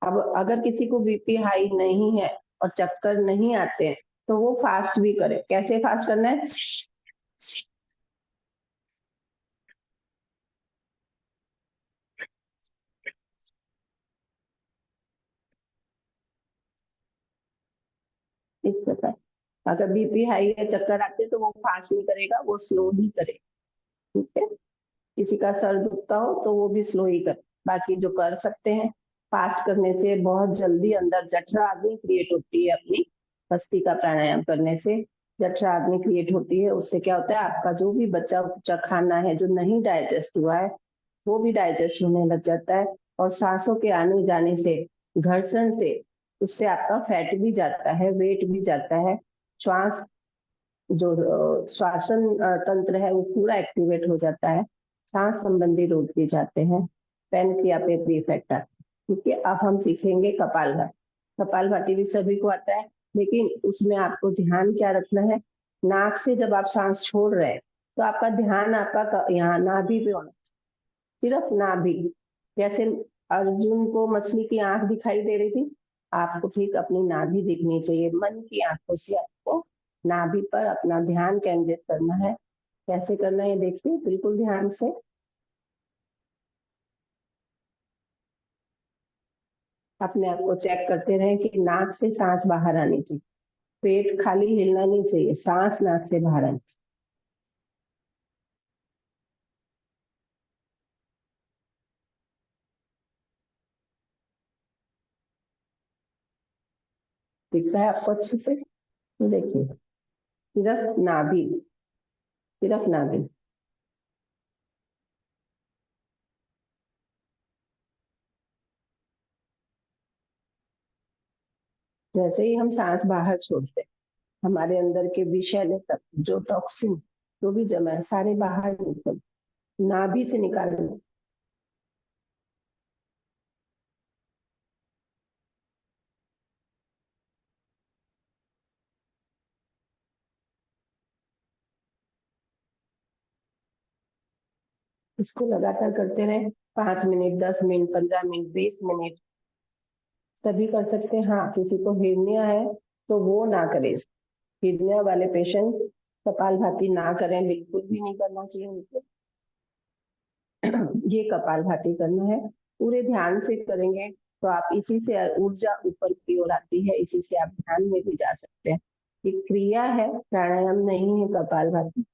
अब अगर किसी को बीपी हाई नहीं है और चक्कर नहीं आते हैं, तो वो फास्ट भी करे। कैसे फास्ट करना है, इस प्रकार। अगर बीपी हाई है, चक्कर आते हैं, तो वो फास्ट नहीं करेगा, वो स्लो ही करेगा, ठीक है। किसी का सर दुखता हो तो वो भी स्लो ही करे। बाकी जो कर सकते हैं, फास्ट करने से बहुत जल्दी अंदर जठराग्नि क्रिएट होती है। अपनी भस्त्रिका प्राणायाम करने से जठराग्नि क्रिएट होती है। उससे क्या होता है, आपका जो भी बचा कुचा खाना है जो नहीं डाइजेस्ट हुआ है, वो भी डाइजेस्ट होने लग जाता है। और सांसों के आने जाने से, घर्षण से, उससे आपका फैट भी जाता है, वेट भी जाता है। श्वास जो श्वासन तंत्र है वो पूरा एक्टिवेट हो जाता है। सांस संबंधी रोग भी जाते हैं, पैनक्रिया पे भी इफेक्ट आता है, ठीक है। अब हम सीखेंगे कपालभाति। कपालभाति भी सभी को आता है, लेकिन उसमें आपको ध्यान क्या रखना है, नाक से जब आप सांस छोड़ रहे हैं तो आपका ध्यान आपका यहाँ नाभि पे होना चाहिए, सिर्फ नाभि। जैसे अर्जुन को मछली की आंख दिखाई दे रही थी, आपको ठीक अपनी नाभि दिखनी चाहिए। मन की आंखों से आपको नाभि पर अपना ध्यान केंद्रित करना है। कैसे करना है देखिए बिल्कुल ध्यान से। अपने आप को चेक करते रहें कि नाक से सांस बाहर आनी चाहिए, पेट खाली हिलना नहीं चाहिए, सांस नाक से बाहर आनी चाहिए। दिखता है आपको अच्छे से, तो देखिए, सिर्फ नाभि, सिर्फ नाभि। जैसे ही हम सांस बाहर छोड़ते हैं, हमारे अंदर के विषैले तत्व, जो टॉक्सिन जो भी जमा है, सारे बाहर निकल, नाभि से निकालना। इसको लगातार करते रहे, 5 मिनट, 10 मिनट, 15 मिनट, 20 मिनट, सभी कर सकते हैं। हाँ, किसी को हिरनिया है तो वो ना करे, हिरनिया वाले पेशेंट कपालभाति ना करें, बिल्कुल भी नहीं करना चाहिए उनको। ये कपालभाति करना है, पूरे ध्यान से करेंगे तो आप इसी से ऊर्जा ऊपर की ओर आती है, इसी से आप ध्यान में भी जा सकते हैं। ये क्रिया है, प्राणायाम नहीं है। कपालभाति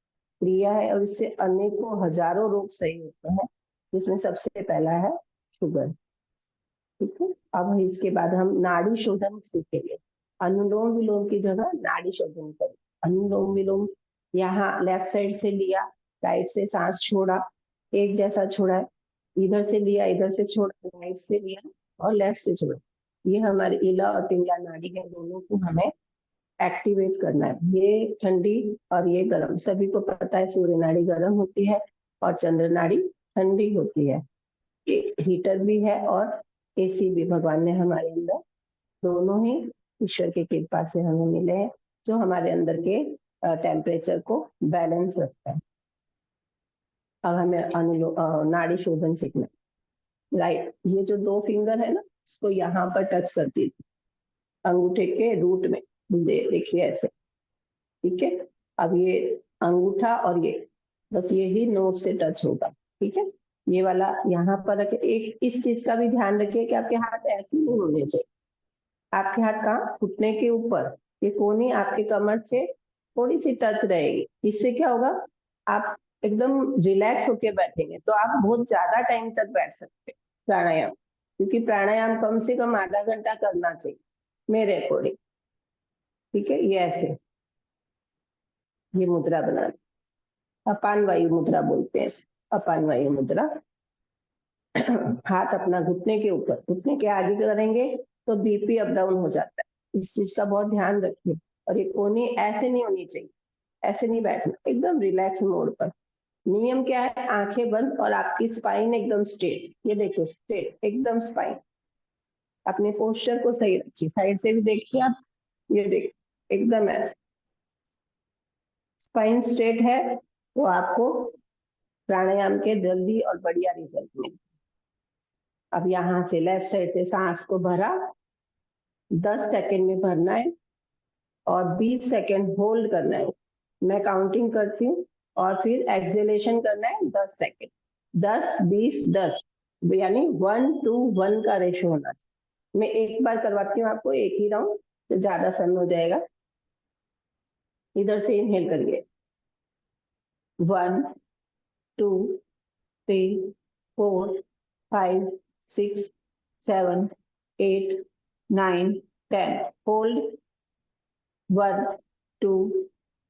क्रिया है और इससे अनेकों हजारों रोग सही होते हैं, जिसमें सबसे पहला है शुगर, ठीक है। अब इसके बाद हम नाड़ी शोधन सीखेंगे। अनुलोम विलोम की जगह नाड़ी शोधन करें। अनुलोम विलोम, यहाँ लेफ्ट साइड से लिया, राइट से सांस छोड़ा, एक जैसा छोड़ा, इधर से लिया, इधर से छोड़ा, राइट से लिया और लेफ्ट से छोड़ा। ये हमारी इला और पिंगला नाड़ी है, दोनों को हमें एक्टिवेट करना है। ये ठंडी और ये गर्म, सभी को पता है सूर्य नाड़ी गर्म होती है और चंद्र नाड़ी ठंडी होती है। हीटर भी है और एसी भी भगवान ने हमारे अंदर दोनों ही ईश्वर की कृपा से हमें मिले हैं, जो हमारे अंदर के टेम्परेचर को बैलेंस रखता है। अब हमें नाड़ी शोधन सीखना है। राइट, ये जो 2 फिंगर है ना, इसको यहाँ पर टच कर दीजिए, अंगूठे के रूट में देखिए ऐसे, ठीक है। अब ये अंगूठा और ये बस यही नोज से टच होगा, ठीक है। ये वाला यहाँ पर रखे। एक इस चीज का भी ध्यान रखिए कि आपके हाथ ऐसे नहीं होने चाहिए। आपके हाथ कहाँ, घुटने के ऊपर, ये कोनी आपके कमर से थोड़ी सी टच रहेगी। इससे क्या होगा, आप एकदम रिलैक्स होके बैठेंगे तो आप बहुत ज्यादा टाइम तक बैठ सकते हैं प्राणायाम, क्योंकि प्राणायाम कम से कम आधा घंटा करना चाहिए मेरे अकॉर्डिंग, ठीक है। ये ऐसे, ये मुद्रा बनाना, अपान वायु मुद्रा बोलते हैं, अपान वायु मुद्रा। हाथ अपना घुटने के ऊपर, घुटने के आगे करेंगे तो बीपी अप डाउन हो जाता है, इस चीज का बहुत ध्यान रखिए। और ये कोनी ऐसे नहीं होनी चाहिए, ऐसे नहीं बैठना, एकदम रिलैक्स मोड पर। नियम क्या है, आंखें बंद और आपकी स्पाइन एकदम स्ट्रेट, ये देखो स्ट्रेट एकदम स्पाइन। अपने पोस्चर को सही रखिए, साइड से भी देखिए आप, ये देखिए एकदम ऐसे स्पाइन स्ट्रेट है तो आपको प्राणायाम के जल्दी और बढ़िया रिजल्ट मिले। अब यहाँ से लेफ्ट साइड से सांस को भरा, 10 सेकंड में भरना है और 20 सेकंड होल्ड करना है। मैं काउंटिंग करती हूँ और फिर एक्सेलेशन करना है 10 सेकंड, 10 20 10, यानी 1:1 का रेशो होना चाहिए। मैं एक बार करवाती हूँ आपको, एक ही राउंड, तो ज्यादा समय हो जाएगा। इधर से इनहेल करिए, 1 2 3 4 5 6 7 8 9 10, होल्ड 1 2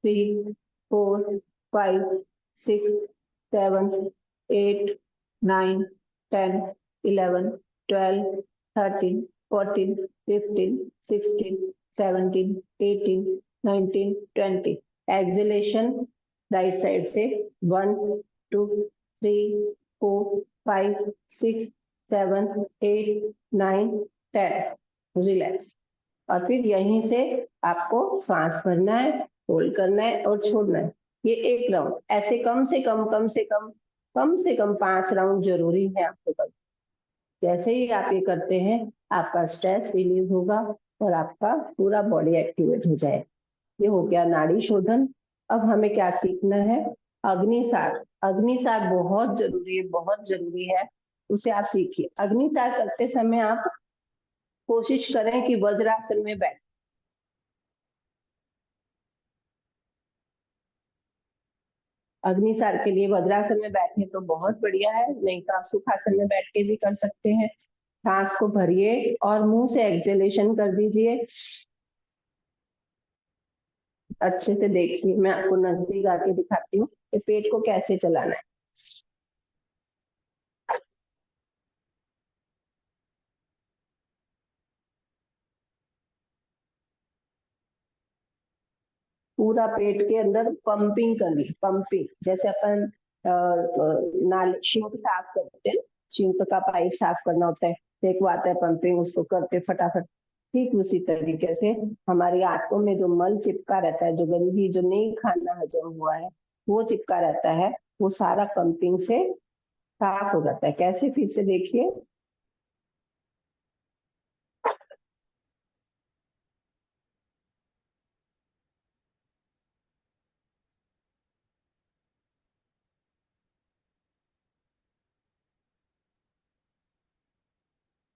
3 4 5 6 7 8 9 10 11 12 13 14 15 16 17 18 19 20। एक्सेलेशन राइट साइड से 1 2 3 4 5 6 7 8 9 10, रिलैक्स। और फिर यहीं से आपको सांस भरना है, होल्ड करना है और छोड़ना है। ये एक राउंड, ऐसे कम से कम 5 राउंड जरूरी है आपको करना। जैसे ही आप ये करते हैं आपका स्ट्रेस रिलीज होगा और आपका पूरा बॉडी एक्टिवेट हो जाए। ये हो गया नाड़ी शोधन। अब हमें क्या सीखना है, अग्निसार। अग्निसार बहुत जरूरी है, बहुत जरूरी है, उसे आप सीखिए। अग्निसार करते समय आप कोशिश करें कि वज्रासन में बैठ। अग्निसार के लिए वज्रासन में बैठे तो बहुत बढ़िया है, नहीं तो आप सुखासन में बैठ के भी कर सकते हैं। सांस को भरिए और मुंह से एक्सेलेशन कर दीजिए। अच्छे से देखिए, मैं आपको नजदीक आके दिखाती हूँ कि पेट को कैसे चलाना है। पूरा पेट के अंदर पंपिंग करनी, पंपिंग जैसे अपन नाल शिंक साफ करते हैं, शिंक का पाइप साफ करना होता है, एक वो आता है पंपिंग, उसको करते फटाफट। ठीक उसी तरीके से हमारी आंतों में जो मल चिपका रहता है, जो गंदगी, जो नहीं खाना हजम हुआ है वो चिपका रहता है, वो सारा पंपिंग से साफ हो जाता है। कैसे, फिर से देखिए।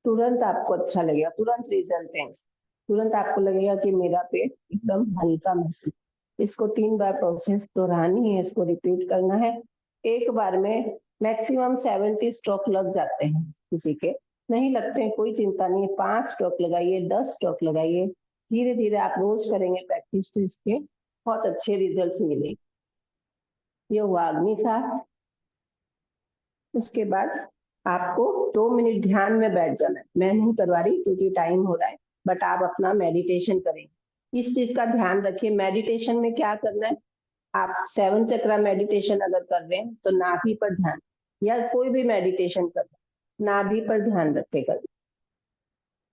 तुरंत आपको अच्छा लगेगा, तुरंत रिजल्ट है, तुरंत आपको लगेगा कि मेरा पेट एकदम हल्का महसूस। इसको 3 बार प्रोसेस दोहरानी है, इसको रिपीट करना है। एक बार में मैक्सिमम 70 स्ट्रोक लग जाते हैं किसी के, नहीं लगते हैं, कोई चिंता नहीं है। 5 स्ट्रोक लगाइए, 10 स्ट्रोक लगाइए, धीरे धीरे आप रोज करेंगे प्रैक्टिस तो इसके बहुत अच्छे रिजल्ट्स मिलेंगे। ये हुआ अग्नि साफ। उसके बाद आपको 2 मिनट ध्यान में बैठ जाना है। मैं नहीं करवा रही क्योंकि टाइम हो रहा है, बट आप अपना मेडिटेशन करें। इस चीज का ध्यान रखिए, मेडिटेशन में क्या करना है, आप 7 चक्रा मेडिटेशन अगर कर रहे हैं तो नाभि पर ध्यान, या कोई भी मेडिटेशन कर रहे हैं नाभि पर ध्यान रखेगा।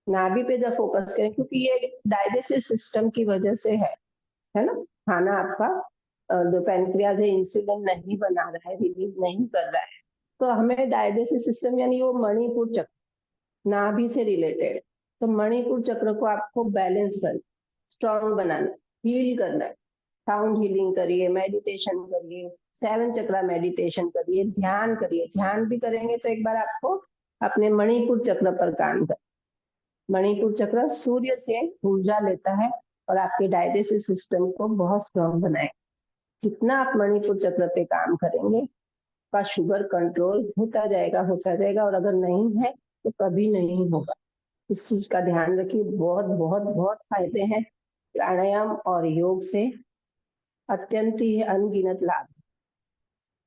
नाभि पे जब फोकस करें, क्योंकि ये डाइजेस्टिव सिस्टम की वजह से है ना, खाना आपका जो पैनक्रियाज है इंसुलिन नहीं बना रहा है, रिलीज नहीं कर रहा है, तो हमें डाइजेस्टिव सिस्टम यानी वो मणिपुर चक्र नाभि से रिलेटेड, तो मणिपुर चक्र को आपको बैलेंस करना, स्ट्रॉन्ग बनाना, हील करना है। साउंड हीलिंग करिए, मेडिटेशन करिए, 7 चक्रा मेडिटेशन करिए, ध्यान करिए। ध्यान भी करेंगे तो एक बार आपको अपने मणिपुर चक्र पर काम कर, मणिपुर चक्र सूर्य से ऊर्जा लेता है और आपके डाइजेस्टिव सिस्टम को बहुत स्ट्रॉन्ग बनाए। जितना आप मणिपुर चक्र पे काम करेंगे का शुगर कंट्रोल होता जाएगा, और अगर नहीं है तो कभी नहीं होगा। इस चीज का ध्यान रखिए, बहुत बहुत बहुत फायदे हैं प्राणायाम और योग से, अत्यंत ही अनगिनत लाभ।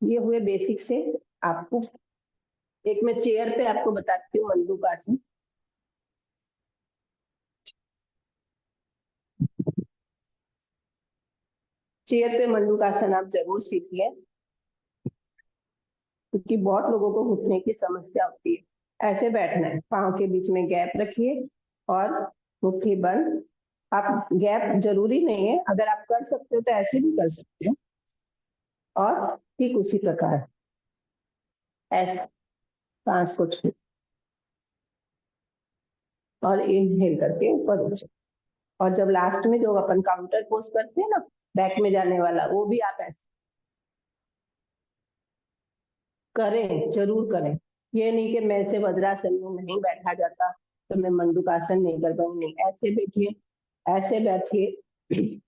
ये हुए बेसिक से। आपको एक मैं चेयर पे आपको बताती हूँ मंडूकासन। चेयर पे मंडूकासन आप जरूर सीखिए, क्योंकि बहुत लोगों को घुटने की समस्या होती है। ऐसे बैठना है, पाँव के बीच में गैप रखिए और मुट्ठी बंद। आप गैप जरूरी नहीं है, अगर आप कर सकते हो तो ऐसे भी कर सकते हो, और ठीक उसी प्रकार ऐसे सांस को छू और इनहेल करके ऊपर उठे। और जब लास्ट में जो अपन काउंटर पोज करते हैं ना, बैक में जाने वाला, वो भी आप ऐसे करें, जरूर करें। ये नहीं कि मैं से वज्रासन में नहीं बैठा जाता तो मैं मंडूकासन नहीं कर पाऊंगी, नहीं, ऐसे बैठिए, ऐसे बैठिए,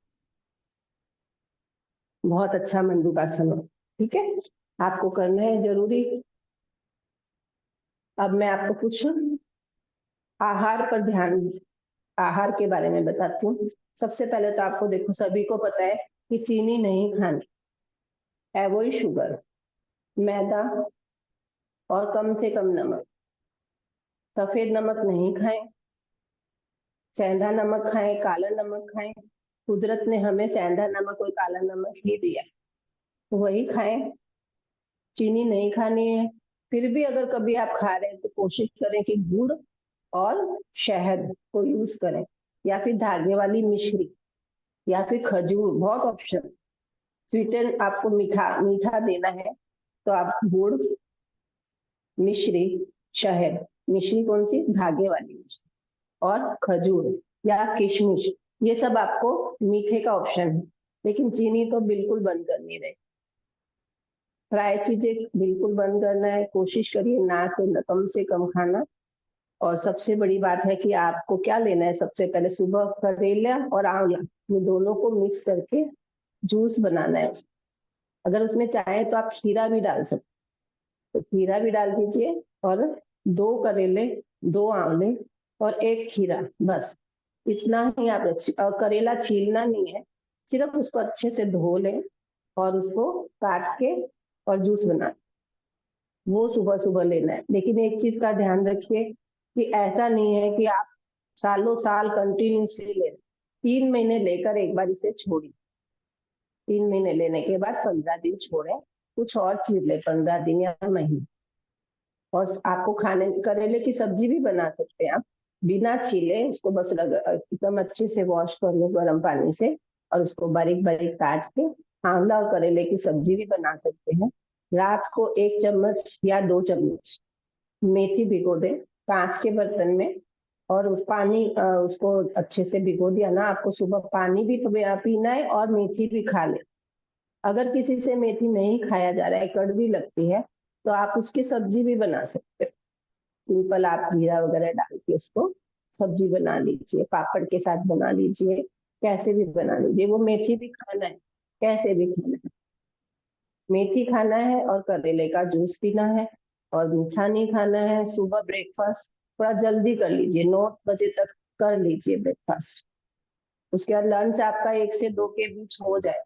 बहुत अच्छा मंडूकासन है। ठीक है, आपको करना है जरूरी। अब मैं आपको कुछ आहार पर ध्यान, आहार के बारे में बताती हूँ। सबसे पहले तो आपको देखो, सभी को पता है कि चीनी नहीं खानी, एवॉइड शुगर, मैदा और कम से कम नमक। सफेद नमक नहीं खाएं, सेंधा नमक खाएं, काला नमक खाएं। कुदरत ने हमें सेंधा नमक और काला नमक ही दिया, तो वही खाएं। चीनी नहीं खानी है। फिर भी अगर कभी आप खा रहे हैं तो कोशिश करें कि गुड़ और शहद को यूज करें, या फिर धागे वाली मिश्री, या फिर खजूर, बहुत ऑप्शन। स्वीटन आपको मीठा मीठा देना है तो आप गुड़, मिश्री, शहद, मिश्री कौन सी, धागे वाली मिश्री, और खजूर या किशमिश, ये सब आपको मीठे का ऑप्शन है। लेकिन चीनी तो बिल्कुल बंद करनी रहे। फ्राई चीजें बिल्कुल बंद करना है, कोशिश करिए ना से कम खाना। और सबसे बड़ी बात है कि आपको क्या लेना है, सबसे पहले सुबह करेला और आंवला, ये दोनों को मिक्स करके जूस बनाना है। अगर उसमें चाहे तो आप खीरा भी डाल सकते, तो खीरा भी डाल दीजिए, और 2 करेले, 2 आंवले और 1 खीरा, बस इतना ही आप। और करेला छीलना नहीं है, सिर्फ उसको अच्छे से धो लें और उसको काट के और जूस बना, वो सुबह सुबह लेना है। लेकिन एक चीज का ध्यान रखिए कि ऐसा नहीं है कि आप सालों साल कंटिन्यूसली ले, 3 महीने लेकर एक बार इसे छोड़िए। 3 महीने लेने के बाद 15 दिन छोड़ें, कुछ और चीज ले 15 दिन या महीने। और आपको खाने, करेले की सब्जी भी बना सकते हैं आप, बिना छीले उसको बस एकदम अच्छे से वॉश कर लो गर्म पानी से, और उसको बारीक बारीक काट के आंवला और करेले की सब्जी भी बना सकते हैं। रात को 1 चम्मच या 2 चम्मच मेथी भिगो दें कांच के बर्तन में, और उस पानी उसको अच्छे से भिगो दिया ना, आपको सुबह पानी भी पीना है और मेथी भी खा ले। अगर किसी से मेथी नहीं खाया जा रहा है, कड़वी लगती है, तो आप उसकी सब्जी भी बना सकते हो। सिंपल आप जीरा वगैरह डाल के उसको सब्जी बना लीजिए, पापड़ के साथ बना लीजिए, कैसे भी बना लीजिए। वो मेथी भी खाना है, कैसे भी खाना है, मेथी खाना है और करेले का जूस पीना है, और मीठा नहीं खाना है। सुबह ब्रेकफास्ट थोड़ा जल्दी कर लीजिए, 9 बजे तक कर लीजिए ब्रेकफास्ट। उसके बाद लंच आपका 1 से 2 के बीच हो जाए।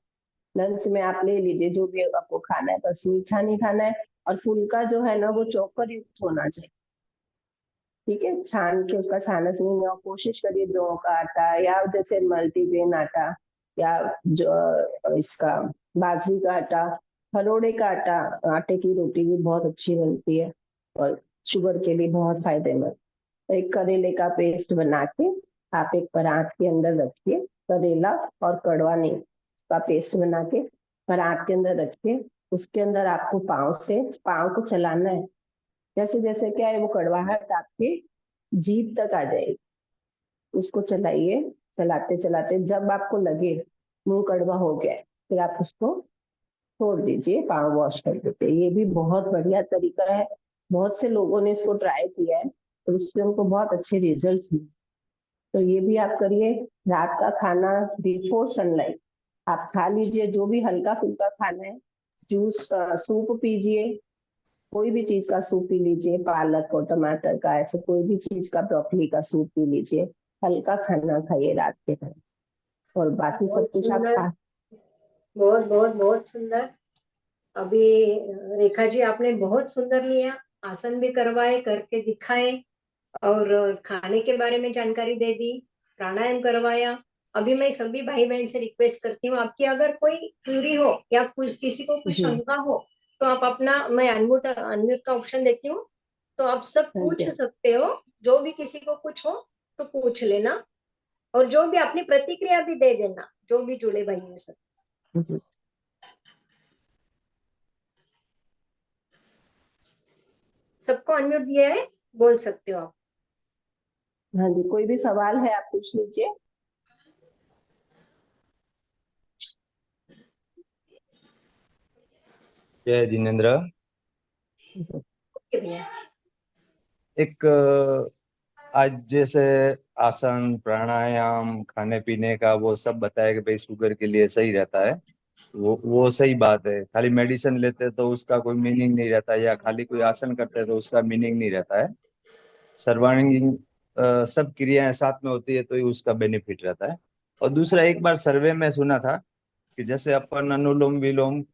लंच में आप ले लीजिए जो भी आपको खाना है, बस मीठा नहीं खाना है, और फुल्का जो है ना वो चोकर युक्त होना चाहिए, ठीक है। छान के उसका छानस नहीं, और कोशिश करिए गेहूं का आटा या जैसे मल्टीग्रेन आटा, या जो इसका बाजरी का आटा, हरोड़े का आटा, आटे की रोटी भी बहुत अच्छी बनती है और शुगर के लिए बहुत फायदेमंद। एक करेले का पेस्ट बना के आप एक परात के अंदर रखिए, करेला और कड़वा नीम का पेस्ट बना के परात के अंदर रखिए। उसके अंदर आपको पाँव को चलाना है, जैसे जैसे क्या है वो कड़वाहट आपके जीभ तक आ जाएगी, उसको चलाइए। चलाते चलाते जब आपको लगे मुंह कड़वा हो गया है, फिर आप उसको छोड़ दीजिए, पाँव वॉश कर दीजिए। ये भी बहुत बढ़िया तरीका है, बहुत से लोगों ने इसको ट्राई किया है तो उससे उनको बहुत अच्छे रिजल्ट्स मिले। तो ये भी आप करिए। रात का खाना बिफोर सनलाइट आप खा लीजिए, जो भी हल्का फुल्का खाना है। जूस, सूप पीजिए, कोई भी चीज का सूप पी लीजिए, पालक और टमाटर का, ऐसे कोई भी चीज का, ब्रोकली का सूप पी लीजिए। हल्का खाना खाइए रात के टाइम, और बाकी सब बहुत कुछ आप सुंदर, खा। बहुत बहुत बहुत सुंदर। अभी रेखा जी आपने बहुत सुंदर लिया, आसन भी करवाए, करके दिखाए, और खाने के बारे में जानकारी दे दी, प्राणायाम करवाया। अभी मैं सभी भाई बहन से रिक्वेस्ट करती हूँ, आपकी अगर कोई क्यूरी हो या कुछ किसी को कुछ जी, शंका हो तो आप अपना, मैं अनम्यूट अनम्यूट का ऑप्शन देती हूँ, तो आप सब हाँ पूछ जी, सकते हो। जो भी किसी को कुछ हो तो पूछ लेना, और जो भी अपनी प्रतिक्रिया भी दे देना, जो भी जुड़े भाई है सब। जी। सबको अनम्यूट दिया है, बोल सकते हो आप। हाँ जी, कोई भी सवाल है आप पूछ लीजिए। जय जिनेन्द्र। ओके भैया। एक आज जैसे आसन प्राणायाम खाने पीने का वो सब बताया कि भाई शुगर के लिए सही रहता है, वो सही बात है। खाली मेडिसिन लेते हैं तो उसका कोई मीनिंग नहीं रहता, या खाली कोई आसन करते हैं तो उसका मीनिंग नहीं रहता है। सर्वांगीण सब क्रियाएं साथ में होती है तो ही उसका बेनिफिट रहता है। और दूसरा, एक बार सर्वे में सुना था कि जैसे अपन अनुलोम विलोम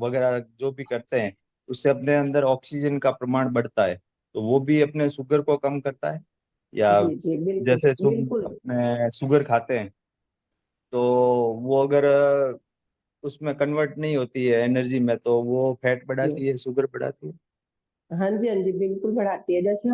वगैरह जो भी करते हैं उससे अपने अंदर ऑक्सीजन का प्रमाण बढ़ता है, तो वो भी अपने शुगर को कम करता है। या जी जी, बिल्कुल जैसे बिल्कुल। अपने शुगर खाते हैं तो वो अगर उसमें कन्वर्ट नहीं होती है एनर्जी में, तो वो फैट जी, बढ़ाती है, शुगर बढ़ाती है। हाँ जी, हाँ जी, बिल्कुल बढ़ाती है। जैसे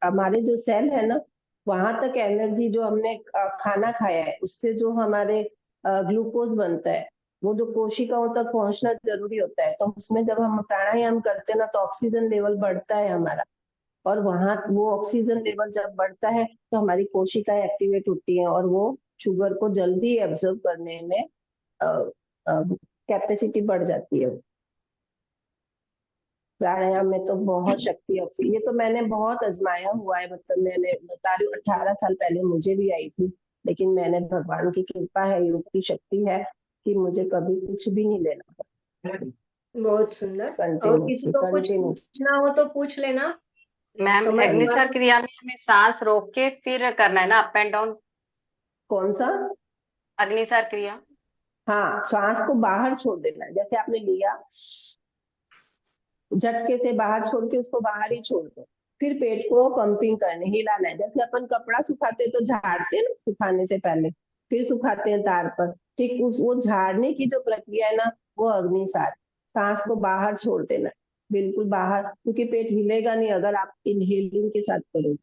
हमारे जो सेल है ना, वहां तक एनर्जी जो हमने खाना खाया है उससे जो हमारे ग्लूकोज बनता है, वो जो कोशिकाओं तक पहुंचना जरूरी होता है। तो उसमें जब हम प्राणायाम करते हैं ना, तो ऑक्सीजन लेवल बढ़ता है हमारा, और वहां वो ऑक्सीजन लेवल जब बढ़ता है तो हमारी कोशिकाएं एक्टिवेट होती हैं, और वो शुगर को जल्दी एब्जॉर्ब करने में कैपेसिटी बढ़ जाती है। प्राणायाम में तो बहुत शक्ति है ये तो मैंने बहुत आजमाया हुआ है। मतलब मैंने बता रही हूँ, 18 साल पहले मुझे भी आई थी, लेकिन मैंने, भगवान की कृपा है, योग की शक्ति है कि मुझे कभी कुछ भी नहीं लेना पड़ा। बहुत सुंदर। और किसी कंटिन्यूसली को कुछ कंटिन्यूस। पूछना हो तो पूछ लेना। मैम, समझ में अग्निसार आप क्रिया में हमें सांस रोक के फिर करना है ना, अप एंड डाउन? कौन सा? अग्निसार क्रिया। हाँ, श्वास को बाहर छोड़ देना है। जैसे आपने लिया, झटके से बाहर छोड़ के उसको बाहर ही छोड़ दो। फिर पेट को पंपिंग करने, हिलाना है। जैसे अपन कपड़ा सुखाते हैं तो झाड़ते हैं ना सुखाने से पहले, फिर सुखाते हैं तार पर, ठीक उस वो झाड़ने की जो प्रक्रिया है ना, वो अग्निसार। सांस को बाहर छोड़ देना है, बिल्कुल बाहर, क्योंकि पेट हिलेगा नहीं अगर आप इनहेलिंग के साथ करोगे।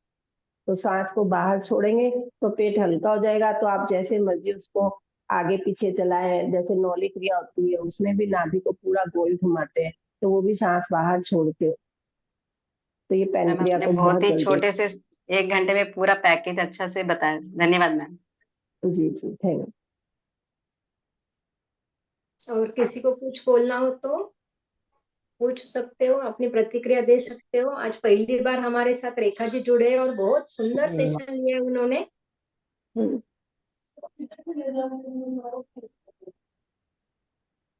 तो सांस को बाहर छोड़ेंगे तो पेट हल्का हो जाएगा। तो आप जैसे मर्जी उसको आगे पीछे चलाएं, जैसे नौली क्रिया होती है उसमें भी नाभि को पूरा गोल घुमाते हैं, तो वो भी सांस बाहर छोड़ के। तो ये मैम, पैनक्रिया आपने को बहुत बहुत ही जल्दी। छोटे से 1 घंटे में पूरा पैकेज अच्छा से बताया। धन्यवाद मैम। जी जी, थैंक। और किसी को कुछ बोलना हो तो पूछ सकते हो, अपनी प्रतिक्रिया दे सकते हो। आज पहली बार हमारे साथ रेखा जी जुड़े हैं और बहुत सुंदर सेशन लिया है उन्होंने।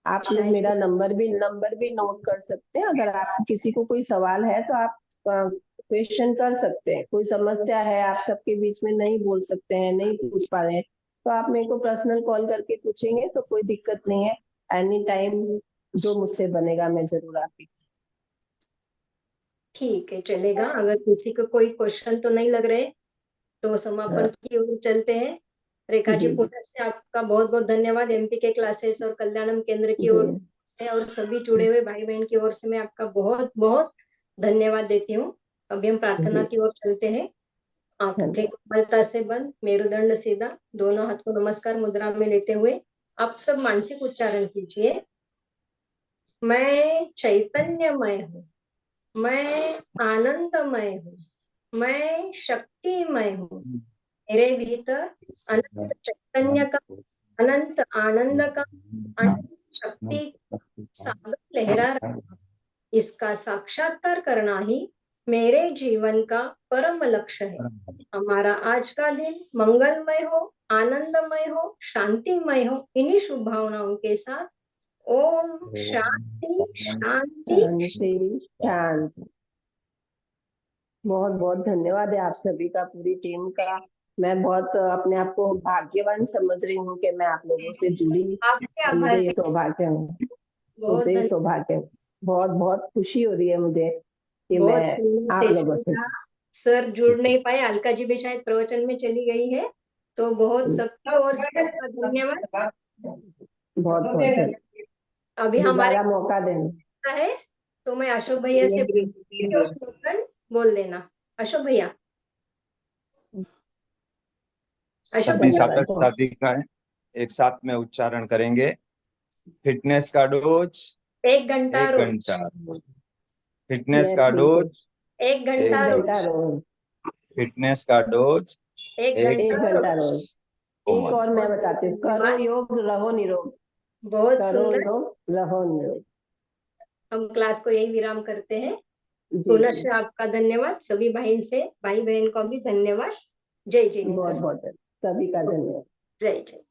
आप लोग शायद मेरा नंबर भी नोट कर सकते हैं। अगर आप किसी को कोई सवाल है तो आप क्वेश्चन कर सकते हैं। कोई समस्या है, आप सबके बीच में नहीं बोल सकते हैं, नहीं पूछ पा रहे हैं, तो आप मेरे को पर्सनल कॉल करके पूछेंगे तो कोई दिक्कत नहीं है। एनी टाइम जो मुझसे बनेगा मैं जरूर आपकी। ठीक है, चलेगा। अगर किसी को कोई क्वेश्चन तो नहीं लग रहे तो समापन की ओर चलते हैं। रेखा जी, जी, पुनः से आपका बहुत बहुत धन्यवाद। एमपी के क्लासेस और कल्याणम केंद्र की ओर जी, से और सभी जुड़े हुए भाई बहन की ओर से मैं आपका बहुत बहुत धन्यवाद देती हूँ। अभी हम प्रार्थना जी। की ओर चलते हैं। आंखें धन्यवाद। कोमलता से बंद, मेरुदंड सीधा, दोनों हाथ को नमस्कार मुद्रा में लेते हुए आप सब मानसिक उच्चारण कीजिए। मैं चैतन्यमय हूँ, मैं आनंदमय हूँ, मैं शक्तिमय हूँ। मेरे भीतर अनंत चैतन्य का, अनंत आनंद का, अनंत शक्ति सागर लहरा रहा है। इसका साक्षात्कार करना ही मेरे जीवन का परम लक्ष्य है। हमारा आज का दिन मंगलमय हो, आनंदमय हो, शांतिमय हो। इन्हीं शुभ भावनाओं के साथ ओम शांति शांति। शांति शांति। बहुत बहुत धन्यवाद है आप सभी का, पूरी टीम का। मैं बहुत अपने आप को भाग्यवान समझ रही हूँ कि मैं आप लोगों से जुड़ी आपके और आभार मुझे ये है। सौभाग्य है, बहुत मुझे ये धन्यवाद। सौभाग्य है। बहुत बहुत खुशी हो रही है मुझे कि मैं बहुत सुंदर आप लोगों सेशन से। था। सर जुड़ नहीं पाए, अलका जी भी शायद प्रवचन में चली गई है, तो बहुत सबका और से आपका धन्यवाद। बहुत बहुत धन्यवाद। अभी हमारे दोबारा मौका देना। है तो मैं अशोक भैया से स्लोगन बोल देना। अशोक भैया, अशोक सभी भैया, धन्यवाद। साधक साधिकाएं एक साथ में उच्चारण करेंगे। फिटनेस का डोज 1 घंटा 1 रोज, घंटा, फिटनेस यस का बिल्कुल। डोज 1 1 घंटा 1 घंटा रोज, घंटा, रोज। फिटनेस का डोज 1 1 1 घंटा घंटा रोज। रोज। एक कोमल। और मैं बताती हूँ, करो धन्यवाद। योग रहो निरोग। बहुत करो सुंदर। योग रहो निरोग। हम क्लास को यही विराम करते हैं। जी पुनः जी। से आपका धन्यवाद। सभी भाई बहन को भी धन्यवाद। जय जिनेन्द्र। बहुत बहुत सभी का धन्यवाद। जय जय।